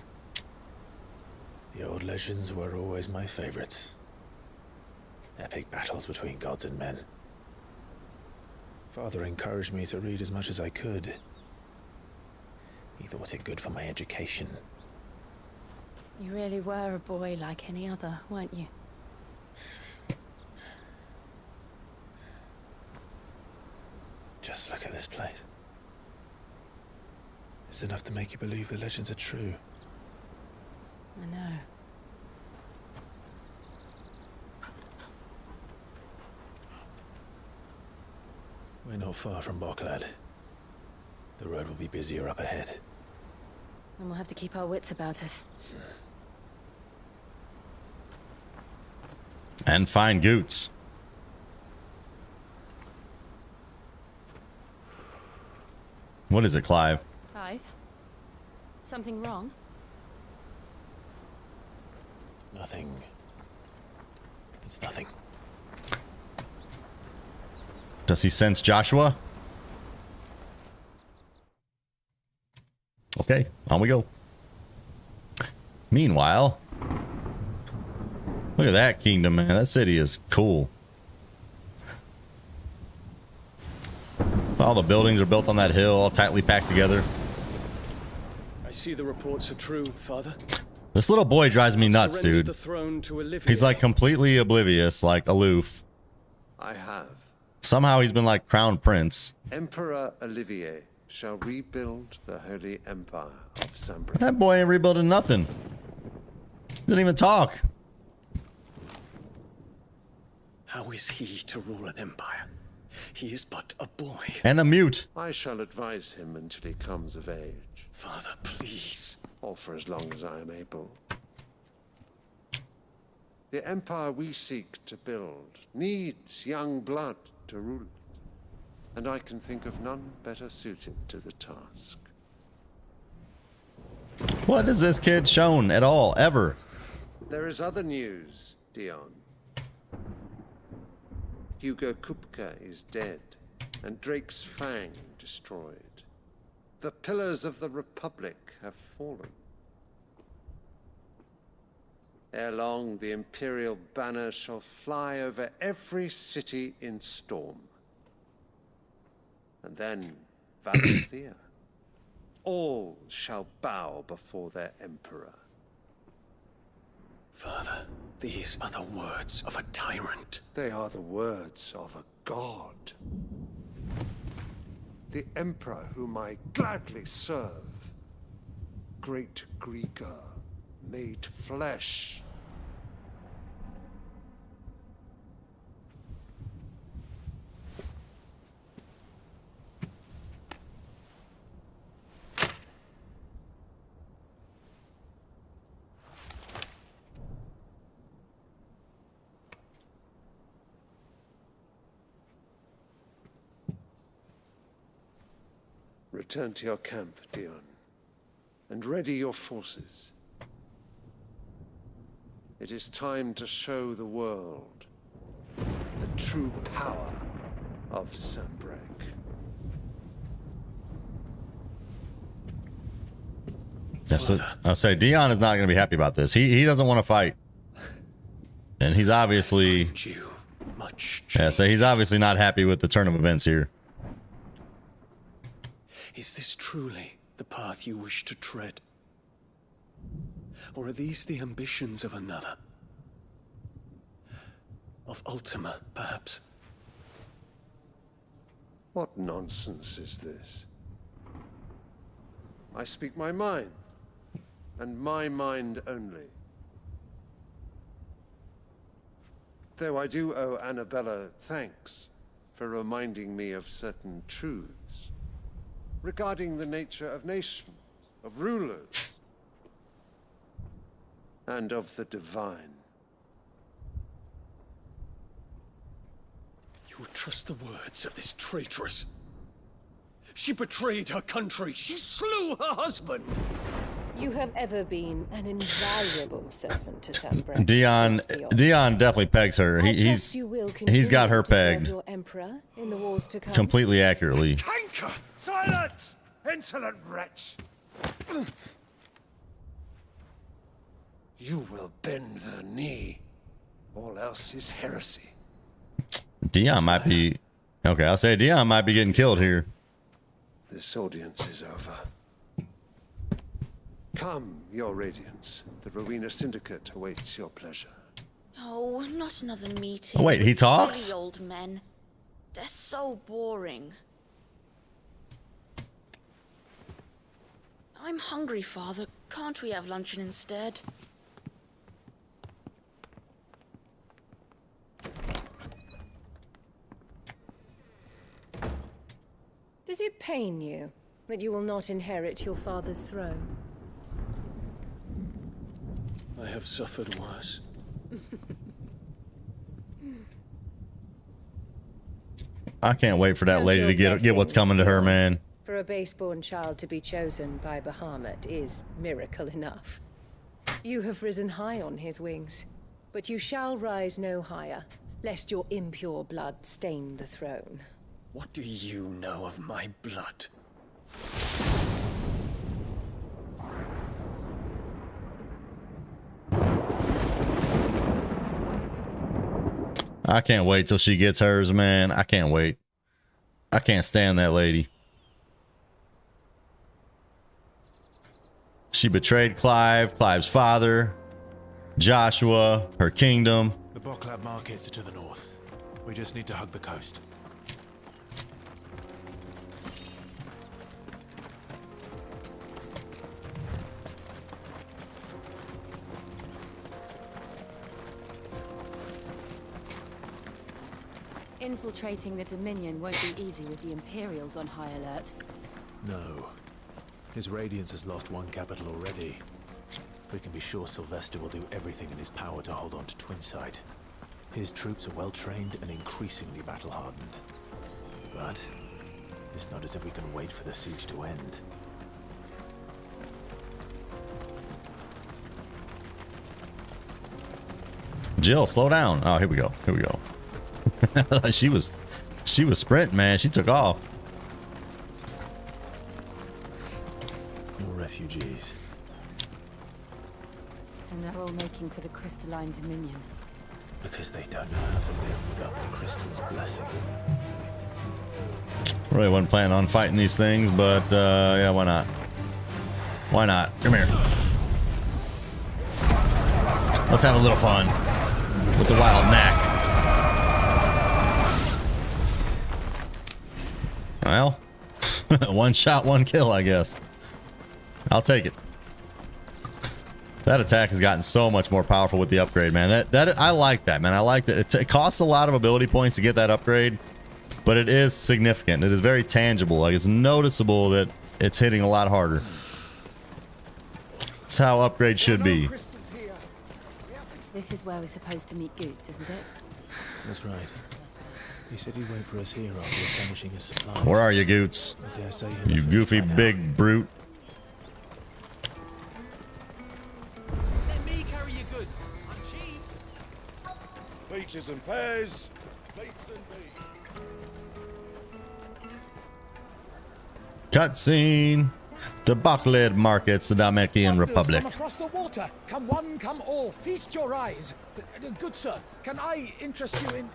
The old legends were always my favorites. Epic battles between gods and men. Father encouraged me to read as much as I could. He thought it good for my education. You really were a boy like any other, weren't you? Just look at this place. It's enough to make you believe the legends are true. I know. We're not far from Boklad. The road will be busier up ahead. And we'll have to keep our wits about us. And find Goots. What is it, Clive? Clive? Something wrong? Nothing. It's nothing. Does he sense Joshua? Okay, on we go. Meanwhile, look at that kingdom, man. That city is cool. All the buildings are built on that hill, all tightly packed together. I see the reports are true, Father. This little boy drives me nuts, dude. The throne to Olivia. He's like completely oblivious, like aloof. I have. Somehow he's been like crown prince. Emperor Olivier shall rebuild the Holy Empire of Sambra. That boy ain't rebuilding nothing. Didn't even talk. How is he to rule an empire? He is but a boy. And a mute. I shall advise him until he comes of age. Father, please. Or for as long as I am able. The empire we seek to build needs young blood to rule it. And I can think of none better suited to the task. What has this kid shown at all, ever? There is other news, Dion. Hugo Kupka is dead, and Drake's Fang destroyed. The pillars of the Republic have fallen. Ere long, the Imperial banner shall fly over every city in Storm. And then, Valisthea. All shall bow before their Emperor. Father, these are the words of a tyrant. They are the words of a god. The Emperor whom I gladly serve. Great Grieger, made flesh. Return to your camp, Dion, and ready your forces. It is time to show the world the true power of Sanbreque. Yes, I'll say Dion is not going to be happy about this. He doesn't want to fight, and he's obviously he's obviously not happy with the turn of events here. Is this truly the path you wish to tread? Or are these the ambitions of another? Of Ultima, perhaps? What nonsense is this? I speak my mind, and my mind only. Though I do owe Annabella thanks for reminding me of certain truths regarding the nature of nations, of rulers, and of the divine. You would trust the words of this traitress? She betrayed her country. She slew her husband. You have ever been an invaluable servant to Sanbreque. Dion definitely pegs her. He's got her pegged your emperor in the wars to come. completely accurately. Tanker! Silence! Insolent wretch! You will bend the knee. All else is heresy. Dion might be... Okay, I'll say Dion might be getting killed here. This audience is over. Come, your radiance. The Rowena Syndicate awaits your pleasure. Oh, not another meeting. Oh, wait, he with talks? silly old men. They're so boring. I'm hungry, Father. Can't we have luncheon instead? Does it pain you that you will not inherit your father's throne? I have suffered worse. I can't wait for that Count lady your to get what's blessings, coming to her, Storm. man. For a base-born child to be chosen by Bahamut is miracle enough. You have risen high on his wings, but you shall rise no higher, lest your impure blood stain the throne. What do you know of my blood? I can't wait till she gets hers, man. I can't wait. I can't stand that lady. She betrayed Clive, Clive's father, Joshua, her kingdom. The Boklab markets are to the north. We just need to hug the coast. Infiltrating the Dominion won't be easy with the Imperials on high alert. No. His Radiance has lost one capital already. We can be sure Sylvester will do everything in his power to hold on to Twinside. His troops are well trained and increasingly battle-hardened. But it's not as if we can wait for the siege to end. Jill, slow down. Oh, here we go. Here we go. she was sprinting, man. She took off. More refugees. And they're all making for the Crystalline Dominion. Because they don't know how to live without the crystal's blessing. Really wasn't planning on fighting these things, but yeah, why not? Why not? Come here. Let's have a little fun with the wild knack. Well, one shot, one kill, I guess. I'll take it. That attack has gotten so much more powerful with the upgrade, man. That I like that, man. I like that. It costs a lot of ability points to get that upgrade, but it is significant. It is very tangible. Like, it's noticeable that it's hitting a lot harder. That's how upgrade should be. This is where we're supposed to meet Goots, isn't it? That's right. He said he'd wait for us here after replenishing his supplies. Where are you, Goots? I dare say you're You the goofy first to find big brute. Let me carry your goods. I'm cheap. Peaches and pears. Plates and beef. Cutscene. The Bokled markets, the Damekian Republic. From across the water. Come one, come all. Feast your eyes. Good sir, can I interest you in...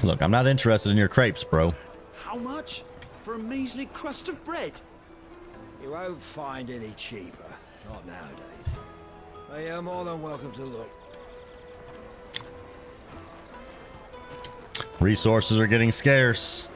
Look, I'm not interested in your crepes, bro. How much? For a measly crust of bread? You won't find any cheaper. Not nowadays. But you're more than welcome to look. Resources are getting scarce.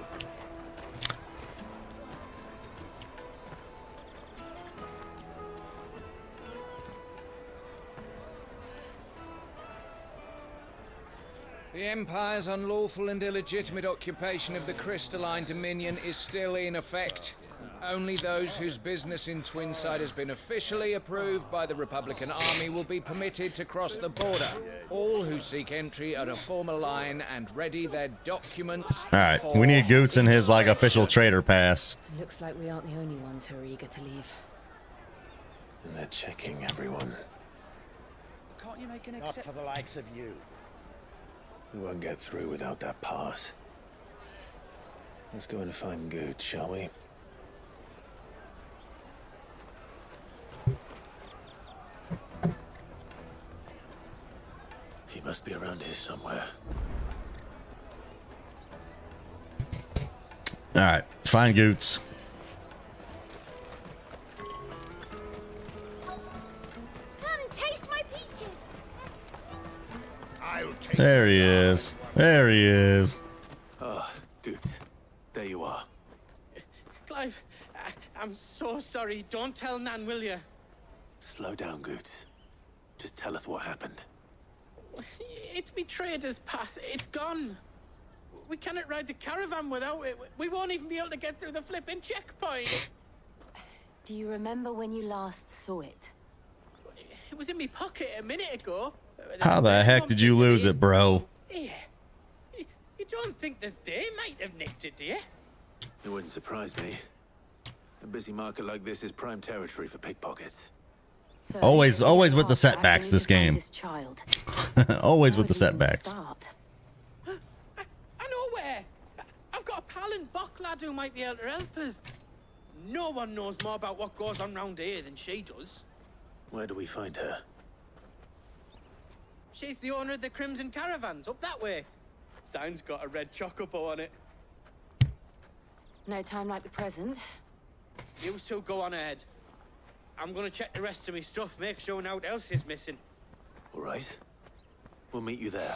The Empire's unlawful and illegitimate occupation of the Crystalline Dominion is still in effect. Only those whose business in Twinside has been officially approved by the Republican Army will be permitted to cross the border. All who seek entry are to form a line and ready their documents. All right, we need Goots in his like official trader pass. Looks like we aren't the only ones who are eager to leave. And they're checking everyone. Can't you make an Not for the likes of you. We won't get through without that pass. Let's go and find Good, shall we? He must be around here somewhere. All right, find Goots. There he is. There he is. Ah, good. There you are. Clive, I'm so sorry. Don't tell Nan, will you? Slow down, Goots. Just tell us what happened. It's me trader's pass. It's gone. We cannot ride the caravan without it. We won't even be able to get through the flipping checkpoint. Do you remember when you last saw it? It was in my pocket a minute ago. How the heck did you lose it, bro? Yeah. You don't think that they might have nicked it, do you? It wouldn't surprise me. A busy market like this is prime territory for pickpockets. So Always with the setbacks, this game. Always with the setbacks. I know where. I've got a pal in Bock lad who might be able to help us. No one knows more about what goes on round here than she does. Where do we find her? She's the owner of the Crimson Caravans, up that way. Sign's got a red chocobo on it. No time like the present. You two go on ahead. I'm gonna check the rest of my stuff, make sure no one else is missing. All right. We'll meet you there.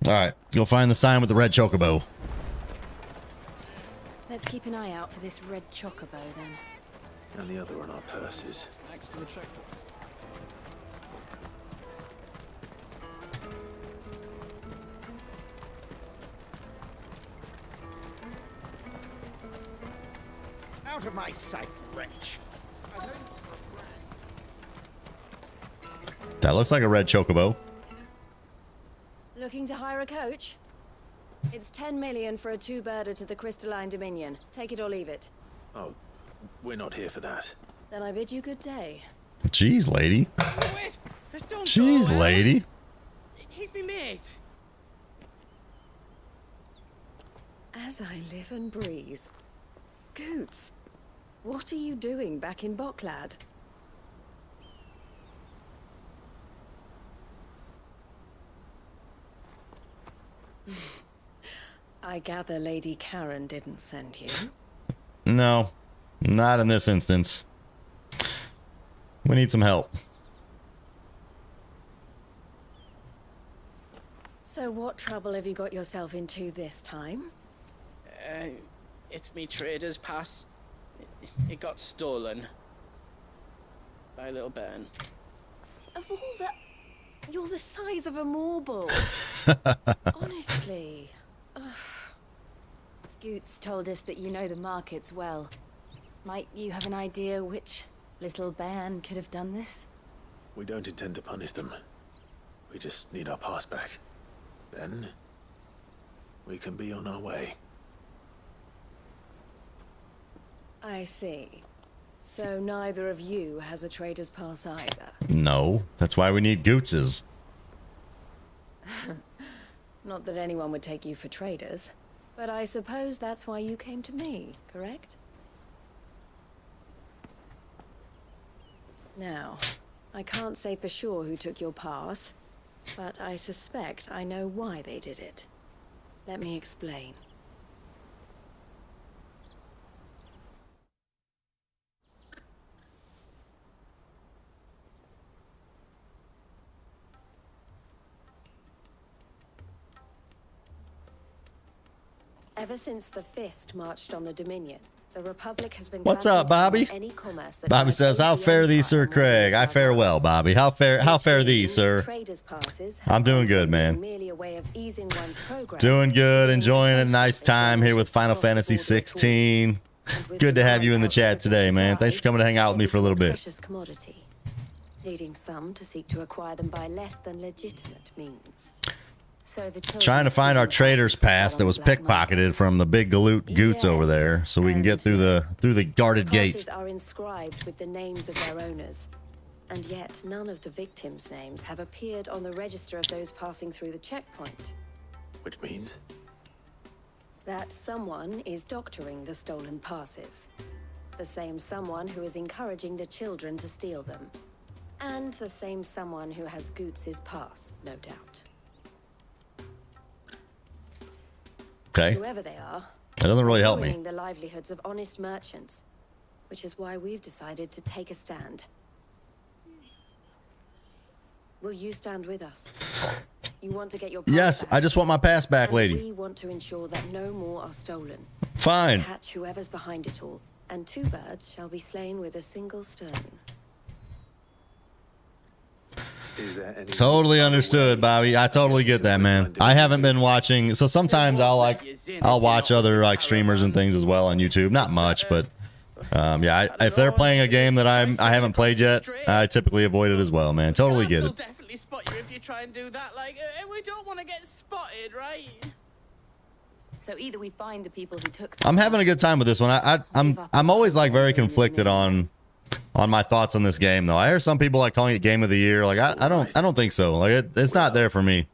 All right, go find the sign with the red chocobo. Let's keep an eye out for this red chocobo then. And the other on our purses. Next to the checkpoint. Out of my sight, wretch. That looks like a red chocobo. Looking to hire a coach? It's 10 million for a two-birder to the Crystalline Dominion. Take it or leave it. Oh, we're not here for that. Then I bid you good day. Jeez, lady. Wait, don't Jeez, go, lady. He's me mate. As I live and breathe. Goots, what are you doing back in Bocklad? I gather Lady Karen didn't send you. No, not in this instance. We need some help. So what trouble have you got yourself into this time? It's me trader's pass. It got stolen. By a little bairn. Of all the... You're the size of a marble. Honestly. Ugh. Goots told us that you know the markets well. Might you have an idea which little bairn could have done this? We don't intend to punish them. We just need our pass back. Then we can be on our way. I see. So neither of you has a trader's pass either. No, that's why we need Goots's. Not that anyone would take you for traders, but I suppose that's why you came to me, correct? Now, I can't say for sure who took your pass, but I suspect I know why they did it. Let me explain. Ever since the Fist marched on the Dominion, the Republic has been... What's up, Bobby? Bobby says, "How fare thee, Sir Craig?" I fare well, Bobby. How fare thee, sir? I'm doing good, man. Doing good, enjoying a nice time here with Final Fantasy XVI. Good to have you in the chat today, man. Thanks for coming to hang out with me for a little bit. Leading some to seek to acquire them by less than legitimate means. So Trying to find our trader's pass that was pickpocketed from the big galoot Goots over there, so we can get through the guarded gates. Passes are inscribed with the names of their owners, and yet none of the victims' names have appeared on the register of those passing through the checkpoint. Which means? That someone is doctoring the stolen passes. The same someone who is encouraging the children to steal them. And the same someone who has Goots' pass, no doubt. Okay. Whoever they are, that doesn't really help me. ruining the livelihoods of honest merchants, which is why we've decided to take a stand. Will you stand with us? You want to get your Yes, back, I just want my pass back, and lady. we want to ensure that no more are stolen. Fine. Catch whoever's behind it all, and 2 birds shall be slain with a single stone. Is there any Totally understood, Bobby. I totally get that, man. I haven't been watching, so sometimes I'll watch other like streamers and things as well on YouTube. Not much, but yeah, if they're playing a game that I haven't played yet, I typically avoid it as well, man. Totally get it. Definitely spot you if you try and do that. Like, we don't want to get spotted, right? So either we find the people who took. I'm having a good time with this one. I'm always like very conflicted on my thoughts on this game, though. I hear some people like calling it game of the year. Like I don't think so. Like it's not there for me.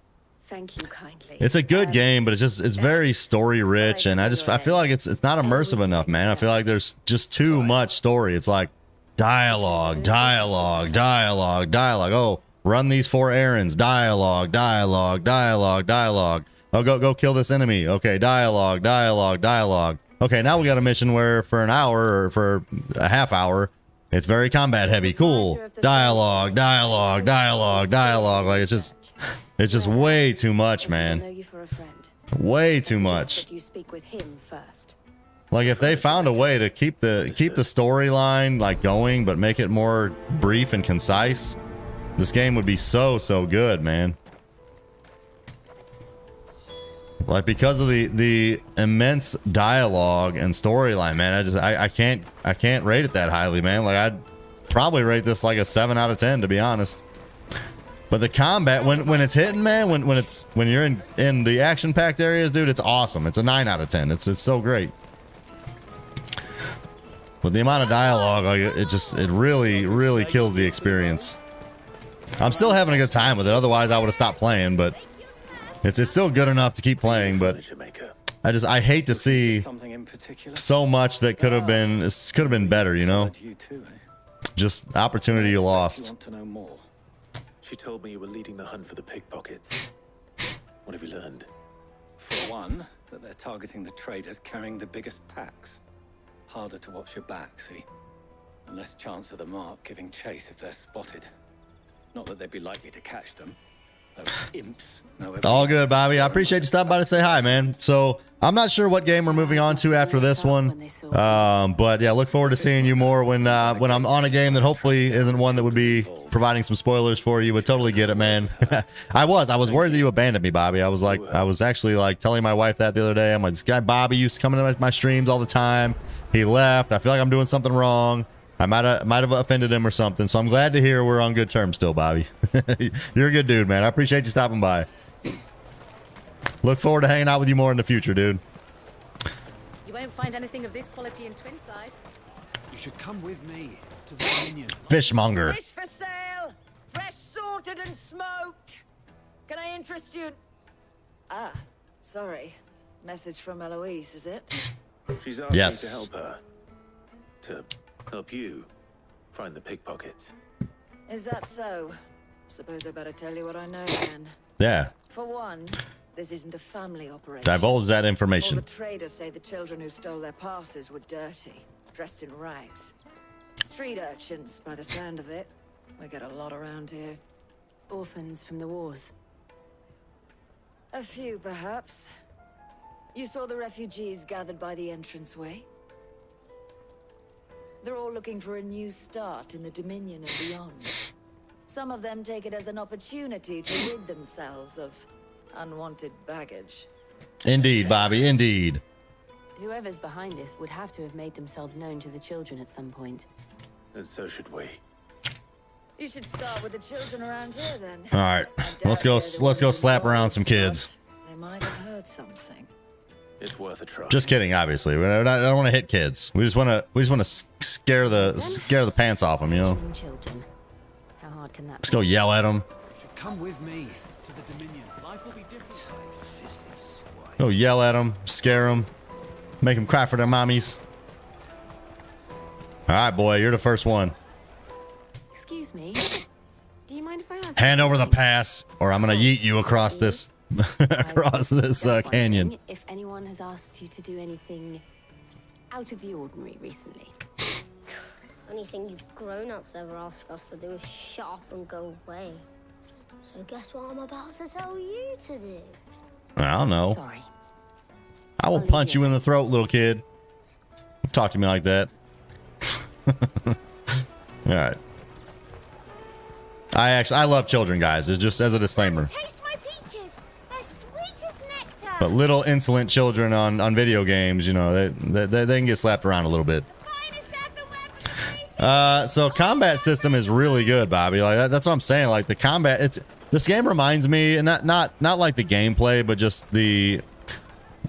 Thank you kindly. It's a good game, but it's very story rich, and I feel like it's not immersive enough, man. I feel like there's just too much story. It's like dialogue, dialogue, dialogue, dialogue. Oh, run these 4 errands. Dialogue, dialogue, dialogue, dialogue. Oh, go kill this enemy. Okay, dialogue, dialogue, dialogue. Okay, now we got a mission where for an hour or for a half hour, it's very combat heavy. Cool. Dialogue, dialogue, dialogue, dialogue. Like it's just way too much, man. Way too much. Like if they found a way to keep the storyline like going, but make it more brief and concise, this game would be so good, man. Like because of the immense dialogue and storyline, man, I can't rate it that highly, man. Like I'd probably rate this like a 7 out of 10, to be honest. But the combat, when it's hitting, man, when you're in the action-packed areas, dude, it's awesome. It's a 9 out of 10. It's so great. But the amount of dialogue, like it really kills the experience. I'm still having a good time with it. Otherwise, I would have stopped playing. But it's still good enough to keep playing. But I hate to see so much that could have been better. You know, just opportunity you lost. She told me you were leading the hunt for the pickpockets. What have you learned? For one, that they're targeting the traders carrying the biggest packs. Harder to watch your back, see? And less chance of the mark giving chase if they're spotted. Not that they'd be likely to catch them. Those imps know All good, Bobby. I appreciate you stopping by to say hi, man. So I'm not sure what game we're moving on to after this one. But yeah, look forward to seeing you more when I'm on a game that hopefully isn't one that would be providing some spoilers for you. But totally get it, man. I was worried that you abandoned me, Bobby. I was actually like telling my wife that the other day. I'm like, this guy Bobby used to come into my streams all the time. He left. I feel like I'm doing something wrong. I might have offended him or something. So I'm glad to hear we're on good terms still, Bobby. You're a good dude, man. I appreciate you stopping by. Look forward to hanging out with you more in the future, dude. You won't find anything of this quality in Twinside. You should come with me to the Dominion. Fishmonger. Fish for sale, fresh sorted and smoked. Can I interest you? Ah, sorry. Message from Eloise, is it? She's asked Yes. me to help her. To help you find the pickpockets. Is that so? Suppose I better tell you what I know then. Yeah. For one, this isn't a family operation. Divulge that information. All the traders say the children who stole their passes were dirty, dressed in rags. Street urchins, by the sound of it. We get a lot around here. Orphans from the wars. A few, perhaps. You saw the refugees gathered by the entranceway? They're all looking for a new start in the Dominion and beyond. Some of them take it as an opportunity to rid themselves of unwanted baggage. Indeed, Bobby, indeed. Whoever's behind this would have to have made themselves known to the children at some point. And so should we. You should start with the children around here then. All right, let's go slap around some kids. They might have heard something. It's worth a try. Just kidding, obviously. I don't want to hit kids. We just want to scare the pants off them, you know. Children. How hard can that Let's go yell at them. You should come with me to the Dominion. Life will be different. Go yell at them, scare them, make them cry for their mommies. All right, boy, you're the first one. Excuse me. Do you mind if I ask? Hand over the pass, or I'm gonna yeet you across this canyon. If anyone has asked you to do anything out of the ordinary recently. Anything you grown-ups ever ask us to do is shut up and go away. So guess what I'm about to tell you to do? I don't know. Sorry. I will punch you in the throat, little kid. Don't talk to me like that. All right. I love children, guys. It's just as a disclaimer. Taste my peaches. They're sweet as nectar. But little insolent children on video games, you know, they can get slapped around a little bit. So combat system is really good, Bobby. Like that's what I'm saying. Like the combat, this game reminds me, not like the gameplay, but just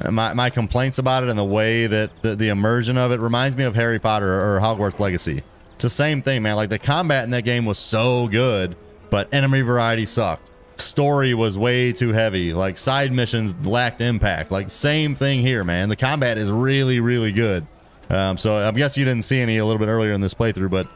my complaints about it and the way that the immersion of it reminds me of Harry Potter or Hogwarts Legacy. It's the same thing, man. Like the combat in that game was so good, but enemy variety sucked. Story was way too heavy. Like side missions lacked impact. Like same thing here, man. The combat is really, really good. So I guess you didn't see any a little bit earlier in this playthrough, but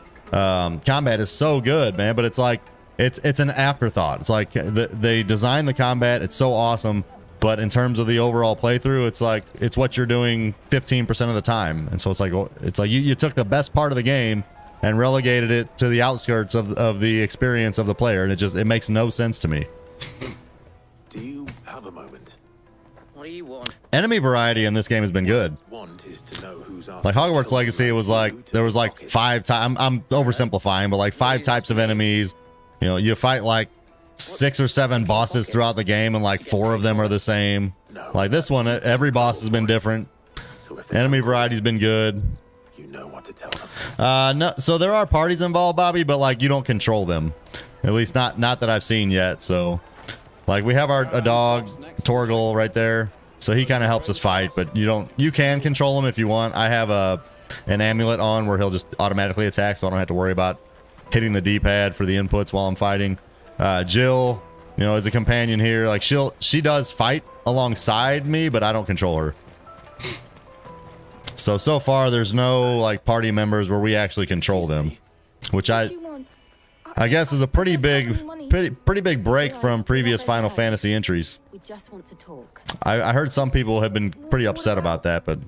combat is so good, man. But it's like it's an afterthought. It's like they designed the combat. It's so awesome. But in terms of the overall playthrough, it's like it's what you're doing 15% of the time. And so it's like you took the best part of the game and relegated it to the outskirts of the experience of the player, and it makes no sense to me. Do you have a moment? What do you want? Enemy variety in this game has been good. Want is to know who's Like Hogwarts Legacy, it was like there was like 5 types. I'm oversimplifying, but like 5 types of enemies. You know, you fight like 6 or 7 bosses throughout the game, and like 4 of them are the same. Like this one, every boss has been different. Enemy variety's been good. You know what to tell them. No, so there are parties involved, Bobby, but like you don't control them. At least not that I've seen yet. So like we have a dog, Torgal, right there. So he kind of helps us fight, but you can control him if you want. I have an amulet on where he'll just automatically attack, so I don't have to worry about hitting the D-pad for the inputs while I'm fighting. Jill, you know, is a companion here. Like she does fight alongside me, but I don't control her. So far there's no like party members where we actually control them, which I guess is a pretty big break from previous Final Fantasy entries. We just want to talk. I heard some people have been pretty upset about that, but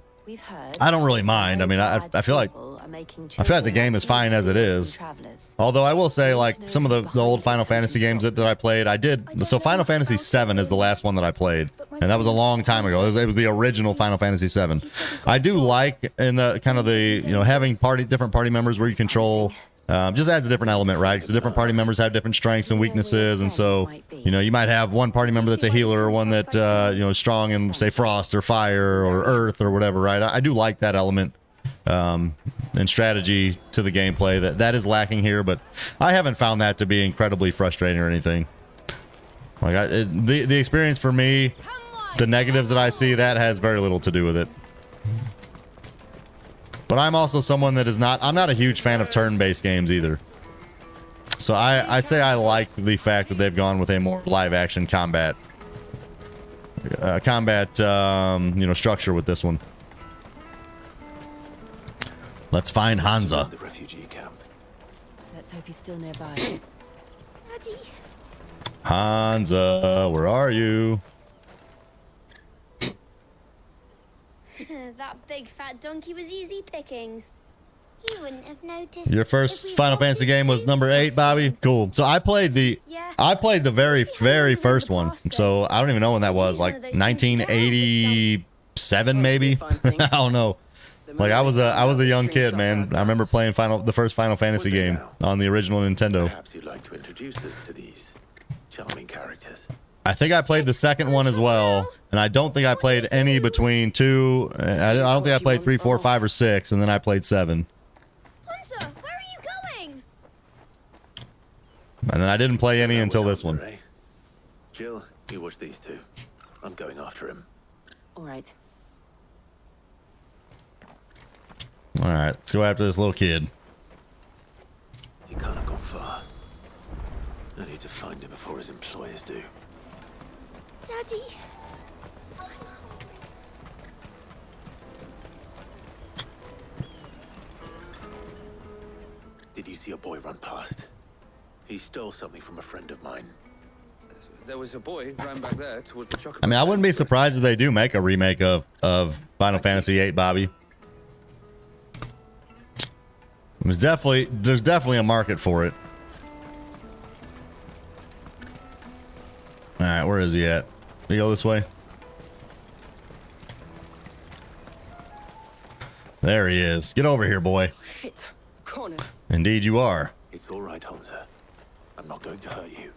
I don't really mind. I mean, I feel like the game is fine as it is. Although I will say, like some of the old Final Fantasy games that I played, so Final Fantasy VII is the last one that I played, and that was a long time ago. It was the original Final Fantasy VII. I do like in the kind of having different party members where you control. Just adds a different element, right? Because the different party members have different strengths and weaknesses, and so you might have one party member that's a healer, or one that is strong in say frost or fire or earth or whatever, right? I do like that element and strategy to the gameplay that is lacking here, but I haven't found that to be incredibly frustrating or anything. Like the experience for me, the negatives that I see, that has very little to do with it. But I'm also someone that I'm not a huge fan of turn-based games either. So I'd say I like the fact that they've gone with a more live-action combat structure with this one. Let's find Hansa. The refugee camp. Let's hope he's still nearby. Daddy. Hansa, where are you? That big fat donkey was easy pickings. You wouldn't have noticed. Your first Final Fantasy game was number 8, Bobby? Cool. So I played the very, very first one. So I don't even know when that was, like 1987 maybe? I don't know. Like I was a young kid, man. I remember playing the first Final Fantasy game on the original Nintendo. Perhaps you'd like to introduce us to these charming characters. I think I played the second one as well, and I don't think I played any between 2. I don't think I played 3, 4, 5, or 6, and then I played 7. Hansa, where are you going? And then I didn't play any until this one. Jill, you watch these two. I'm going after him. All right. All right, let's go after this little kid. He can't have gone far. I need to find him before his employers do. Daddy. Did you see a boy run past? He stole something from a friend of mine. There was a boy ran back there towards the chocolate. I mean, I wouldn't be surprised if they do make a remake of Final Fantasy VIII, Bobby. There's definitely a market for it. right, where is he at? We go this way. There he is. Get over here, boy. Shit. Corner. Indeed you are. It's all right, Hansa. I'm not going to hurt you.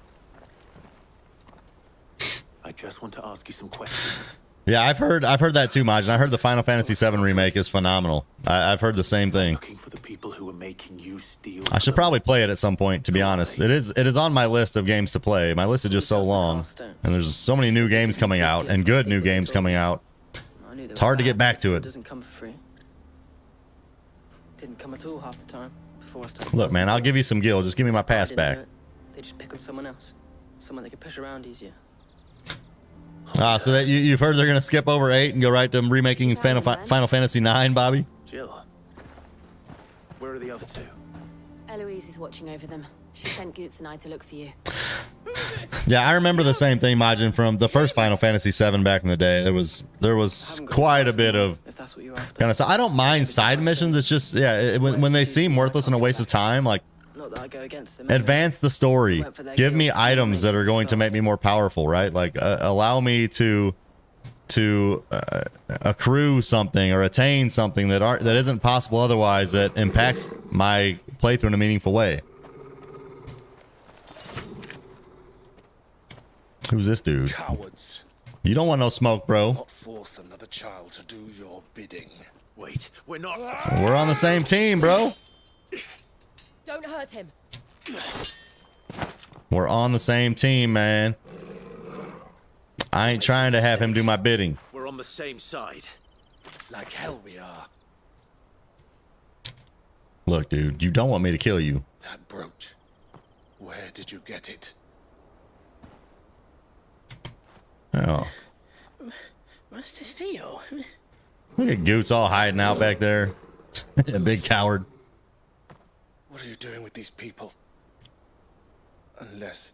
I just want to ask you some questions. Yeah, I've heard that too, Majin. I heard the Final Fantasy VII remake is phenomenal. I've heard the same thing. Looking for the people who are making you steal. I should probably play it at some point, to be honest. It is on my list of games to play. My list is just so long, and there's so many new games coming out and good new games coming out. It's hard to get back to it. Doesn't come for free. Didn't come at all half the time before I started. Look, man, I'll give you some gil. Just give me my pass back. They just pick on someone else, someone they can push around easier. Ah, so that you've heard they're gonna skip over 8 and go right to remaking Final Fantasy 9, Bobby? Jill, where are the other two? Eloise is watching over them. She sent Goots and I to look for you. Yeah, I remember the same thing, Majin, from the first Final Fantasy VII back in the day. There was quite a bit of kind of. I don't mind side missions. It's just when they seem worthless and a waste of time, like. Not that I go against them. Advance the story. Give me items that are going to make me more powerful, right? Like allow me to accrue something or attain something that isn't possible otherwise, that impacts my playthrough in a meaningful way. Who's this dude? Cowards. You don't want no smoke, bro. Not force another child to do your bidding. Wait, we're not. We're on the same team, bro. Don't hurt him. We're on the same team, man. I ain't trying to have him do my bidding. We're on the same side. Like hell we are. Look, dude, you don't want me to kill you. That brooch. Where did you get it? Oh. Master Theo. Look at Goots all hiding out back there. A big coward. What are you doing with these people? Unless...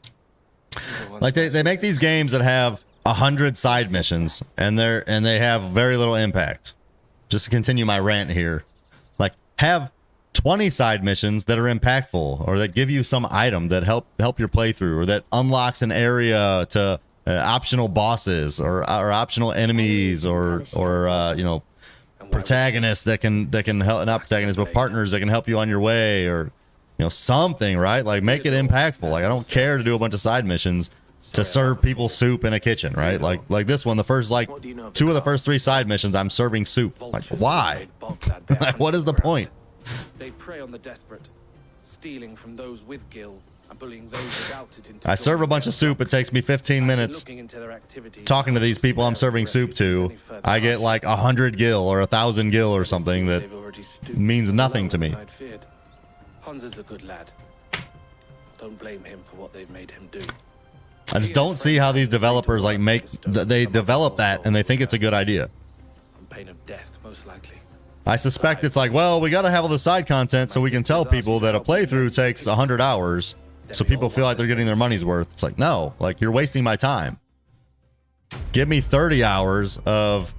Like they make these games that have 100 side missions and they have very little impact. Just to continue my rant here. Like have 20 side missions that are impactful or that give you some item that help your playthrough or that unlocks an area to optional bosses or optional enemies or you know, protagonists that can help, not protagonists but partners that can help you on your way, or you know, something, right? Like make it impactful. Like I don't care to do a bunch of side missions to serve people soup in a kitchen, right? Like this one, the first like 2 of the first 3 side missions, I'm serving soup. Like why? Like what is the point? They prey on the desperate, stealing from those with gil and bullying those without it into. I serve a bunch of soup. It takes me 15 minutes talking to these people I'm serving soup to. I get like 100 gil or 1,000 gil or something that means nothing to me. Hansa's a good lad. Don't blame him for what they've made him do. I just don't see how these developers like they develop that and they think it's a good idea. On pain of death, most likely. I suspect it's like, well, we got to have all the side content so we can tell people that a playthrough takes 100 hours so people feel like they're getting their money's worth. It's like, no, like you're wasting my time. Give me 30 hours of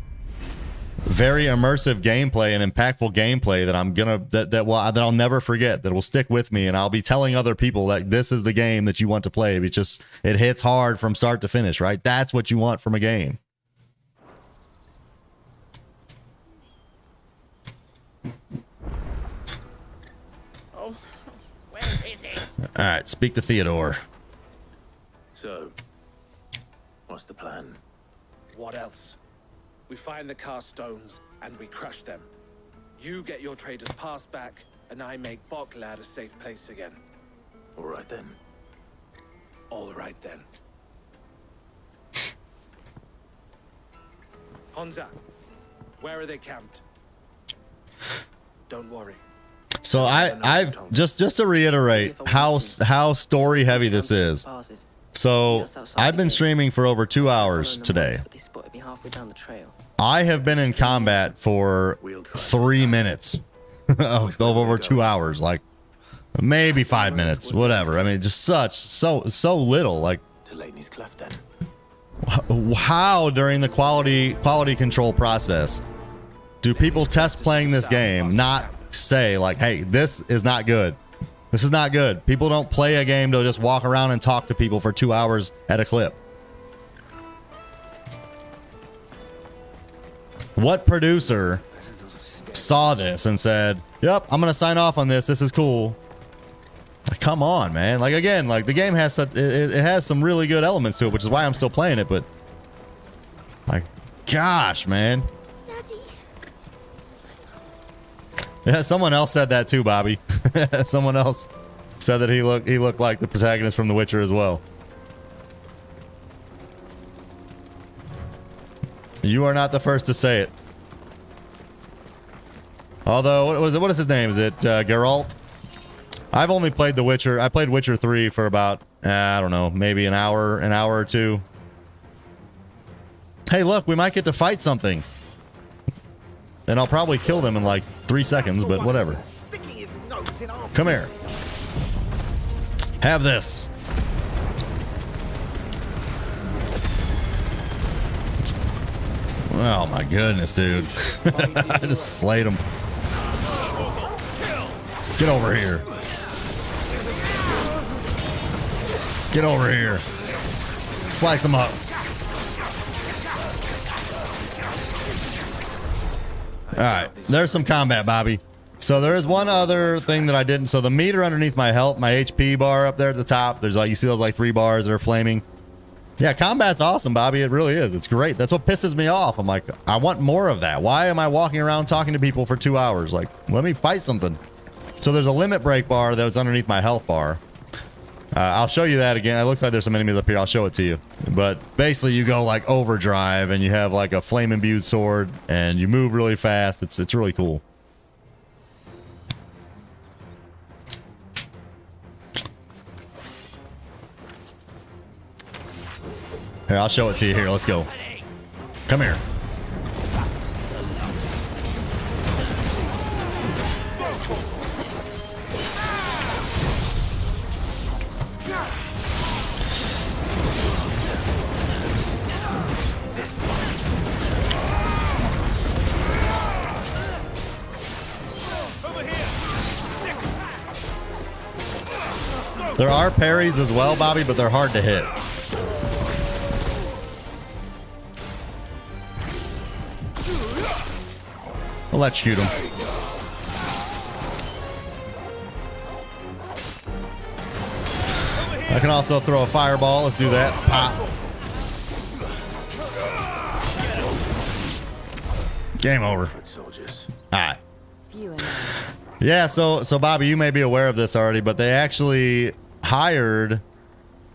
very immersive gameplay and impactful gameplay that I'll never forget, that will stick with me, and I'll be telling other people that this is the game that you want to play. It hits hard from start to finish, right? That's what you want from a game. Oh, where is it? All right, speak to Theodore. So, what's the plan? What else? We find the cast stones and we crush them. You get your trader's pass back, and I make Boklad a safe place again. All right then. All right then. Hansa, where are they camped? Don't worry. So I've just to reiterate how story heavy this is. So I've been streaming for over 2 hours today. I have been in combat for 3 minutes of over 2 hours, like maybe 5 minutes, whatever. I mean, just so little. Like, how during the quality control process do people test playing this game not say like, hey, this is not good? This is not good. People don't play a game to just walk around and talk to people for 2 hours at a clip. What producer saw this and said, yep, I'm gonna sign off on this, this is cool? Come on, man. Like, again, like, the game has such, it has some really good elements to it, which is why I'm still playing it, but like, gosh, man. Daddy. Yeah, someone else said that too, Bobby. Someone else said that he looked like the protagonist from The Witcher as well. You are not the first to say it. Although, what is his name? Is it Geralt? I've only played The Witcher. I played Witcher 3 for about, I don't know, maybe an hour or two. Hey, look, we might get to fight something. And I'll probably kill them in like 3 seconds, but whatever. Come here. Have this. Oh my goodness, dude. I just slayed him. Get over here. Get over here. Slice him up. Alright, there's some combat, Bobby. So there is one other thing that I didn't. So the meter underneath my health, my HP bar up there at the top, there's like, you see those like 3 bars that are flaming. Yeah, combat's awesome, Bobby. It really is. It's great. That's what pisses me off. I'm like, I want more of that. Why am I walking around talking to people for 2 hours? Like, let me fight something. So there's a limit break bar that was underneath my health bar. I'll show you that again. It looks like there's some enemies up here. I'll show it to you. But basically, you go like overdrive, and you have like a flame imbued sword, and you move really fast. It's really cool. Here, I'll show it to you. Here, let's go. Come here. There are parries as well, Bobby, but they're hard to hit. Electrocute him. I can also throw a fireball. Let's do that. Pop. Game over. Alright. Yeah, so Bobby, you may be aware of this already, but they actually hired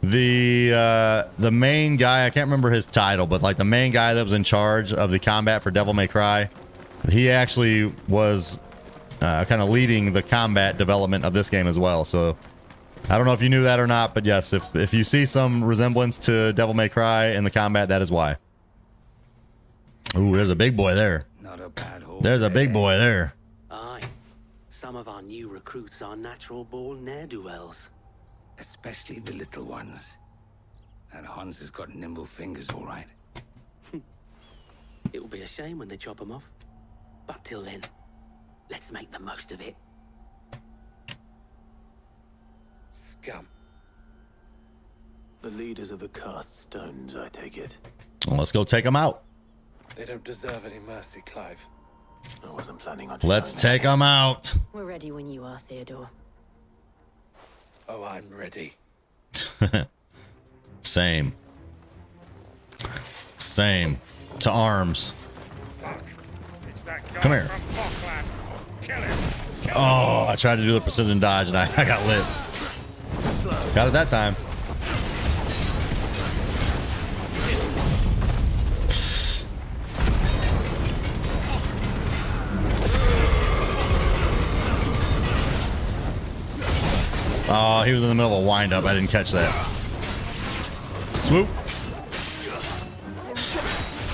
the main guy. I can't remember his title, but like the main guy that was in charge of the combat for Devil May Cry. He actually was kind of leading the combat development of this game as well. So I don't know if you knew that or not, but yes, if you see some resemblance to Devil May Cry in the combat, that is why. Ooh, there's a big boy there. Not a bad horse. There's a big boy there. Aye. Some of our new recruits are natural-born ne'er-do-wells. Especially the little ones. That Hans has got nimble fingers, all right. It will be a shame when they chop them off. But till then, let's make the most of it. Scum. The leaders of the cast stones, I take it. Well, let's go take them out. They don't deserve any mercy, Clive. I wasn't planning on. Let's take them out. We're ready when you are, Theodore. Oh, I'm ready. Same. Same. To arms. Come here. Oh, I tried to do the precision dodge and I got lit. Got it that time. Oh, he was in the middle of a wind-up. I didn't catch that. Swoop.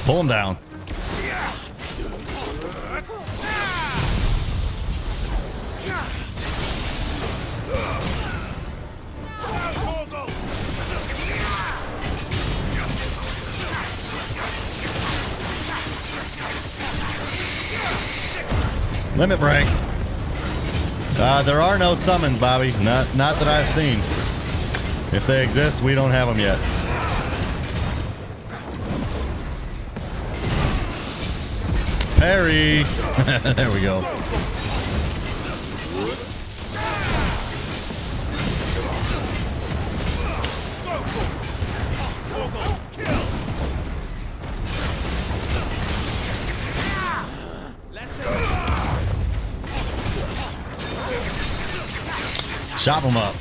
Pull him down. Limit break. There are no summons, Bobby. Not that I've seen. If they exist, we don't have them yet. Parry. There we go. Chop him up.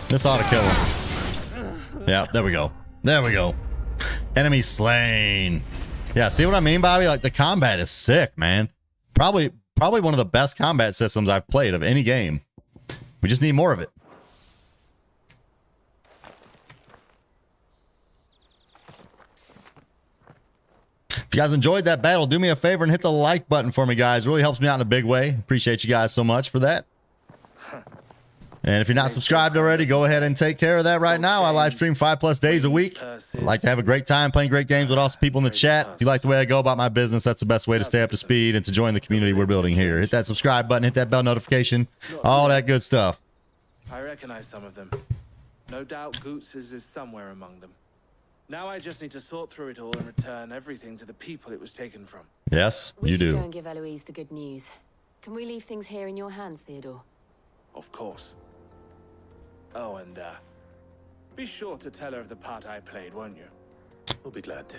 This ought to kill him. Yeah, there we go. There we go. Enemy slain. Yeah, see what I mean, Bobby? Like, the combat is sick, man. Probably one of the best combat systems I've played of any game. We just need more of it. If you guys enjoyed that battle, do me a favor and hit the like button for me, guys. It really helps me out in a big way. Appreciate you guys so much for that. And if you're not subscribed already, go ahead and take care of that right now. I live stream 5+ days a week. I like to have a great time playing great games with awesome people in the chat. If you like the way I go about my business, that's the best way to stay up to speed and to join the community we're building here. Hit that subscribe button, hit that bell notification, all that good stuff. I recognize some of them. No doubt Goots's is somewhere among them. Now I just need to sort through it all and return everything to the people it was taken from. Yes, you do. Go and give Eloise the good news. Can we leave things here in your hands, Theodore? Of course. Oh, and be sure to tell her of the part I played, won't you? We'll be glad to.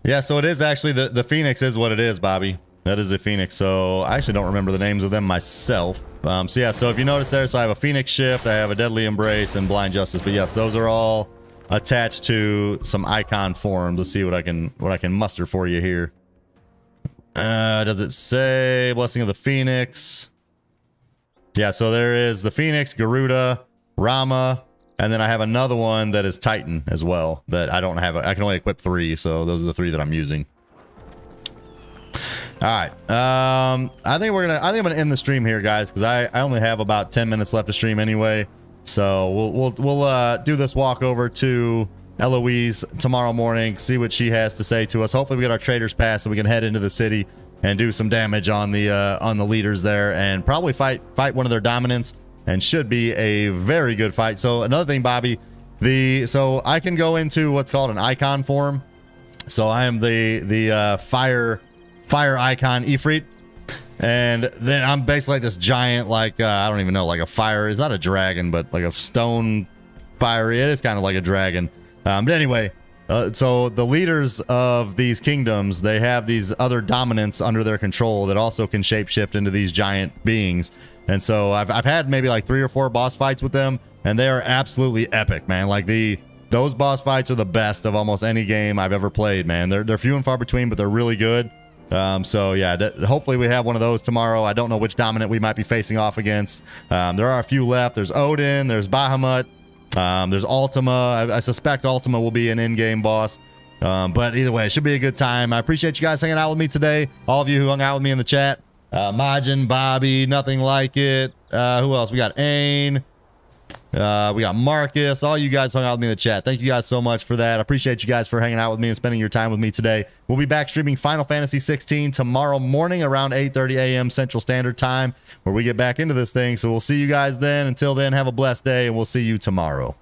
Yeah, so it is actually the Phoenix is what it is, Bobby. That is a Phoenix. So I actually don't remember the names of them myself. So yeah, so if you notice there, so I have a Phoenix Shift, I have a Deadly Embrace, and Blind Justice. But yes, those are all attached to some Eikon forms. Let's see what I can muster for you here. Does it say Blessing of the Phoenix? Yeah, so there is the Phoenix, Garuda, Rama, and then I have another one that is Titan as well that I don't have. I can only equip 3, so those are the 3 that I'm using. All right. I think I'm gonna end the stream here, guys, because I only have about 10 minutes left to stream anyway. So we'll do this walk over to Eloise tomorrow morning, see what she has to say to us. Hopefully we get our Trader's Pass so we can head into the city and do some damage on the leaders there, and probably fight one of their dominants. And should be a very good fight. So another thing, Bobby, so I can go into what's called an Eikon form. So I am the fire Eikon Ifrit, and then I'm basically like this giant, like I don't even know, like a fire. It's not a dragon, but like a stone fire. It is kind of like a dragon. But anyway, so the leaders of these kingdoms, they have these other dominants under their control that also can shapeshift into these giant beings. And so I've had maybe like 3 or 4 boss fights with them, and they are absolutely epic, man. Like those boss fights are the best of almost any game I've ever played, man. They're few and far between, but they're really good. So yeah, hopefully we have one of those tomorrow. I don't know which dominant we might be facing off against. There are a few left. There's Odin, there's Bahamut, there's Ultima. I suspect Ultima will be an in-game boss. But either way, it should be a good time. I appreciate you guys hanging out with me today. All of you who hung out with me in the chat. Majin, Bobby, Nothing Like It. Who else? We got Ain. We got Marcus. All you guys hung out with me in the chat. Thank you guys so much for that. I appreciate you guys for hanging out with me and spending your time with me today. We'll be back streaming Final Fantasy XVI tomorrow morning around 8:30 a.m. Central Standard Time, where we get back into this thing. So we'll see you guys then. Until then, have a blessed day, and we'll see you tomorrow.